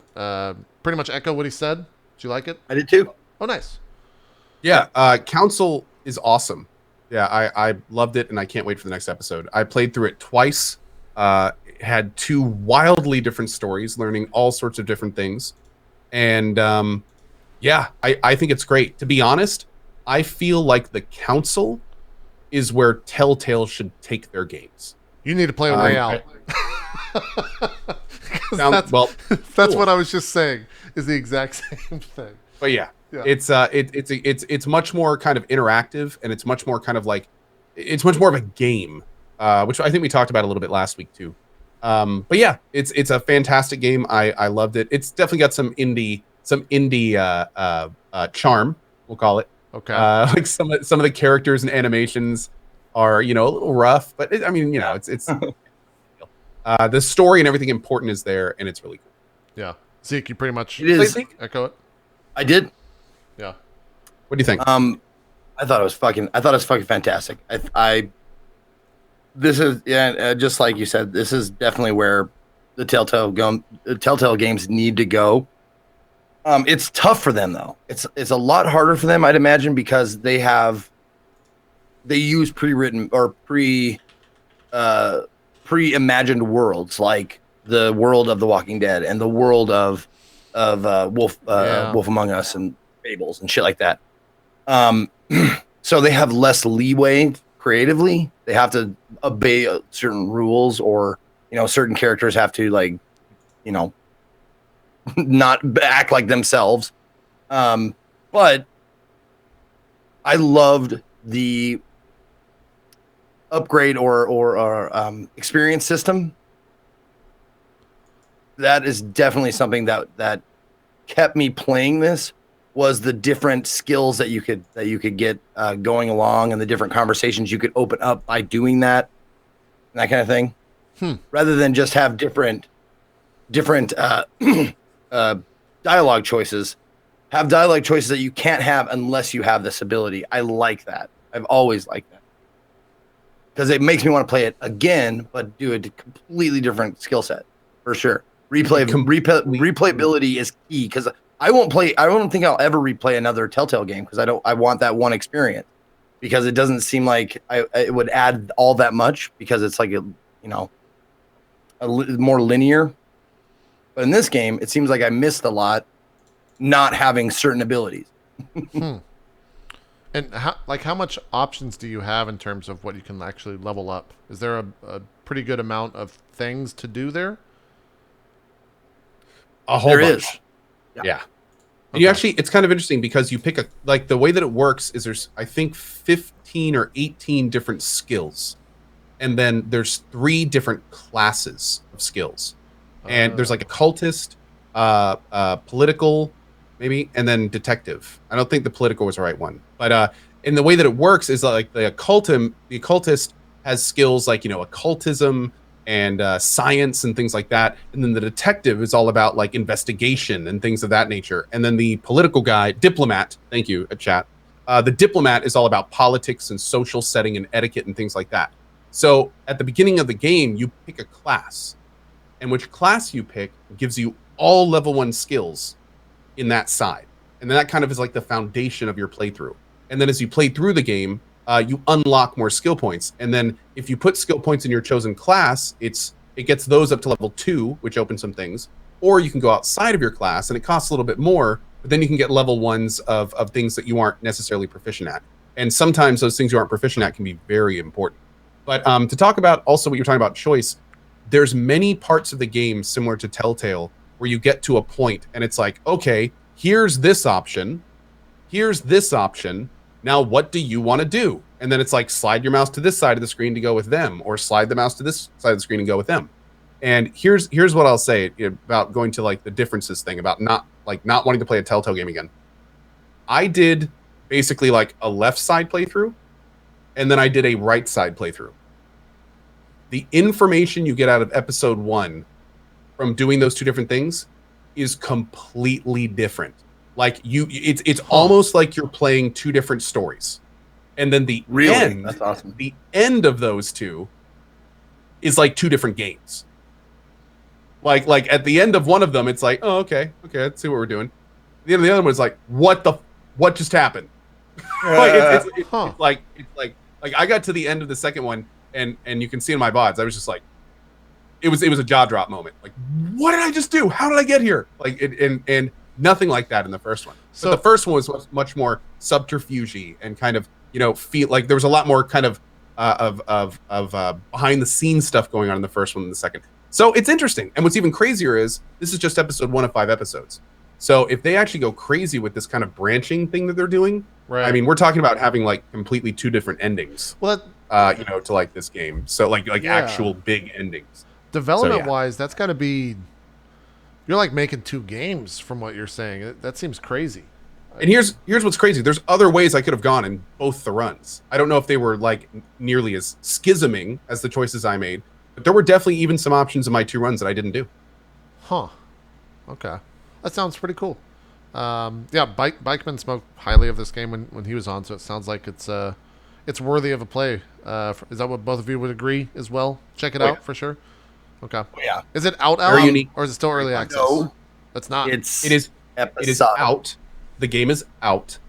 pretty much echo what he said. Did you like it? I did too. Oh, nice. Yeah, Council is awesome. Yeah, I loved it, and I can't wait for the next episode. I played through it twice. Had 2 wildly different stories, learning all sorts of different things. And yeah, I think it's great. To be honest, I feel like the Council is where Telltale should take their games. You need to play with Real. That's well, that's what I was just saying. Is the exact same thing. But yeah. Yeah. It's much more kind of interactive, and it's much more kind of like it's much more of a game, which I think we talked about a little bit last week too. But yeah, it's a fantastic game. I loved it. It's definitely got some indie charm, we'll call it. Okay. Like some of the characters and animations are a little rough, but it's the story and everything important is there, and it's really cool. Yeah, Zeke, you pretty much echo it. I did. Yeah. What do you think? I thought it was fucking fantastic. This is just like you said. This is definitely where the Telltale games need to go. It's tough for them though. It's a lot harder for them, I'd imagine, because they use pre-written or pre-imagined worlds, like the world of The Walking Dead and the world of Wolf Among Us and Fables and shit like that. So they have less leeway creatively. They have to obey certain rules, or certain characters have to not act like themselves. But I loved the upgrade or experience system. That is definitely something that kept me playing this, was the different skills that you could get going along, and the different conversations you could open up by doing that kind of thing. Rather than just have different dialogue choices. Have dialogue choices that you can't have unless you have this ability. I like that. I've always liked that, because it makes me want to play it again, but do a completely different skill set for sure. Replayability is key, because I don't think I'll ever replay another Telltale game, because I want that one experience, because it doesn't seem like it would add all that much, because it's like more linear. But in this game, it seems like I missed a lot not having certain abilities. And how much options do you have in terms of what you can actually level up? Is there a pretty good amount of things to do there? A whole bunch. Yeah. And Okay. it's kind of interesting, because you pick the way that it works is there's, I think, 15 or 18 different skills. And then there's 3 different classes of skills. And there's like a cultist, political, maybe, and then detective. I don't think the political was the right one. But in the way that it works is like the occultist has skills like, occultism and science and things like that. And then the detective is all about like investigation and things of that nature. And then the political guy, diplomat, thank you, chat. The diplomat is all about politics and social setting and etiquette and things like that. So at the beginning of the game, you pick a class, and which class you pick gives you all level 1 skills in that side. And then that kind of is like the foundation of your playthrough. And then as you play through the game, you unlock more skill points. And then if you put skill points in your chosen class, it gets those up to level 2, which opens some things. Or you can go outside of your class, and it costs a little bit more, but then you can get level 1s of things that you aren't necessarily proficient at. And sometimes those things you aren't proficient at can be very important. But to talk about also what you're talking about choice, there's many parts of the game similar to Telltale where you get to a point and it's like, okay, here's this option. Now, what do you want to do? And then it's like, slide your mouse to this side of the screen to go with them, or slide the mouse to this side of the screen and go with them. And here's what I'll say about going to like the differences thing, about not wanting to play a Telltale game again. I did basically like a left side playthrough, and then I did a right side playthrough. The information you get out of episode 1 from doing those 2 different things is completely different. Like it's almost like you're playing two different stories, and then the end, That's awesome. the end of those two is like two different games. Like at the end of one of them, it's like, oh, okay, let's see what we're doing. At the end of the other one is like, what just happened? Like it's like I got to the end of the second one, and you can see in my VODs, I was just like, it was a jaw drop moment. Like, what did I just do? How did I get here? Like, and nothing like that in the first one. So but the first one was much more subterfuge and kind of, feel like there was a lot more kind of behind the scenes stuff going on in the first one than the second. So it's interesting. And what's even crazier is this is just episode 1 of 5 episodes. So if they actually go crazy with this kind of branching thing that they're doing, right. I mean, we're talking about having like completely 2 different endings. Well, to like this game. So like actual big endings. Development wise, that's got to be. You're like making 2 games from what you're saying. That seems crazy. And here's what's crazy. There's other ways I could have gone in both the runs. I don't know if they were like nearly as schisming as the choices I made, but there were definitely even some options in my 2 runs that I didn't do. Huh. Okay. That sounds pretty cool. Bikeman spoke highly of this game when he was on, so it sounds like it's worthy of a play. Is that what both of you would agree as well? Check it out for sure. Okay. Oh, yeah. Is it out, Very unique. or is it still early access? No. It's not. It is out. The game is out.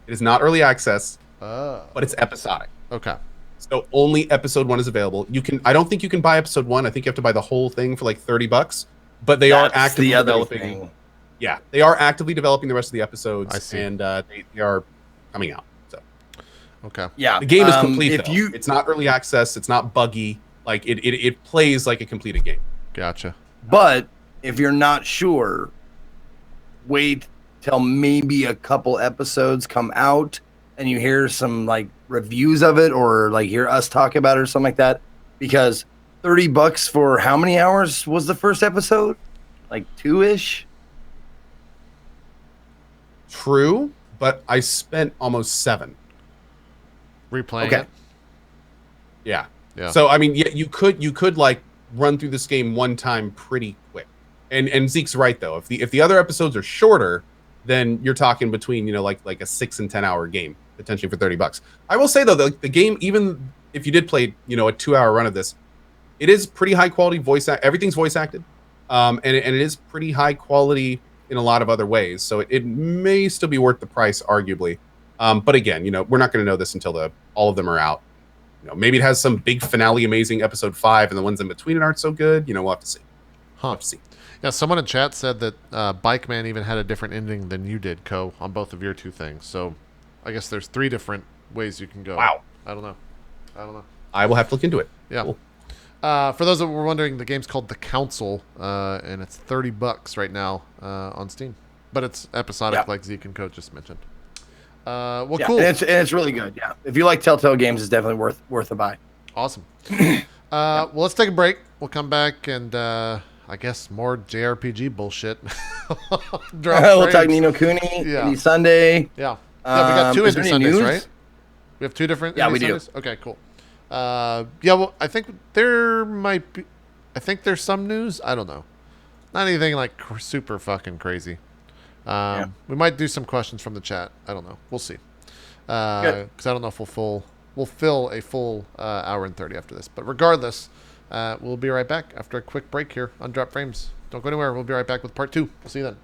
It is not early access, but it's episodic. Okay. So only episode 1 is available. I don't think you can buy episode 1. I think you have to buy the whole thing for like $30. But they are actively developing. Yeah, they are actively developing the rest of the episodes. I see. And they are coming out. So okay. Yeah. The game is complete. It's not early access. It's not buggy. Like it plays like a completed game. Gotcha. But if you're not sure, wait till maybe a couple episodes come out and you hear some like reviews of it, or like hear us talk about it or something like that. Because $30 for how many hours was the first episode? Like 2-ish? True, but I spent almost 7 replaying Okay. it. Yeah. Yeah. So I mean, yeah, you could like run through this game one time pretty quick. And Zeke's right though. If the other episodes are shorter, then you're talking between, like a 6 and 10 hour game potentially for $30. I will say though, the game, even if you did play, a 2-hour run of this, it is pretty high quality everything's voice acted. And it is pretty high quality in a lot of other ways. So it may still be worth the price, arguably. But again, we're not going to know this until all of them are out. Maybe it has some big finale, amazing episode 5, and the ones in between it aren't so good. We'll have to see. Huh. We'll have to see. Yeah, someone in chat said that Bike Man even had a different ending than you did, Ko, on both of your 2 things. So I guess there's 3 different ways you can go. Wow. I don't know. I will have to look into it. Yeah. Cool. For those that were wondering, the game's called The Council, and it's $30 right now on Steam. But it's episodic, like Zeke and Ko just mentioned. Cool. And it's really good. Yeah. If you like Telltale games, it's definitely worth a buy. Awesome. Well, let's take a break. We'll come back and I guess more JRPG bullshit. We'll talk Ni no Kuni, Indie Sunday. Yeah. We got 2 is there Indie any Sundays, news? right? We have 2 different Yeah, Indie we do. Sundays? Okay, cool. Well, I think there might be... I think there's some news. I don't know. Not anything like super fucking crazy. We might do some questions from the chat. I don't know. We'll see. Because I don't know if we'll fill a full hour and 30 after this. But regardless, we'll be right back after a quick break here on Drop Frames. Don't go anywhere. We'll be right back with part 2. We'll see you then.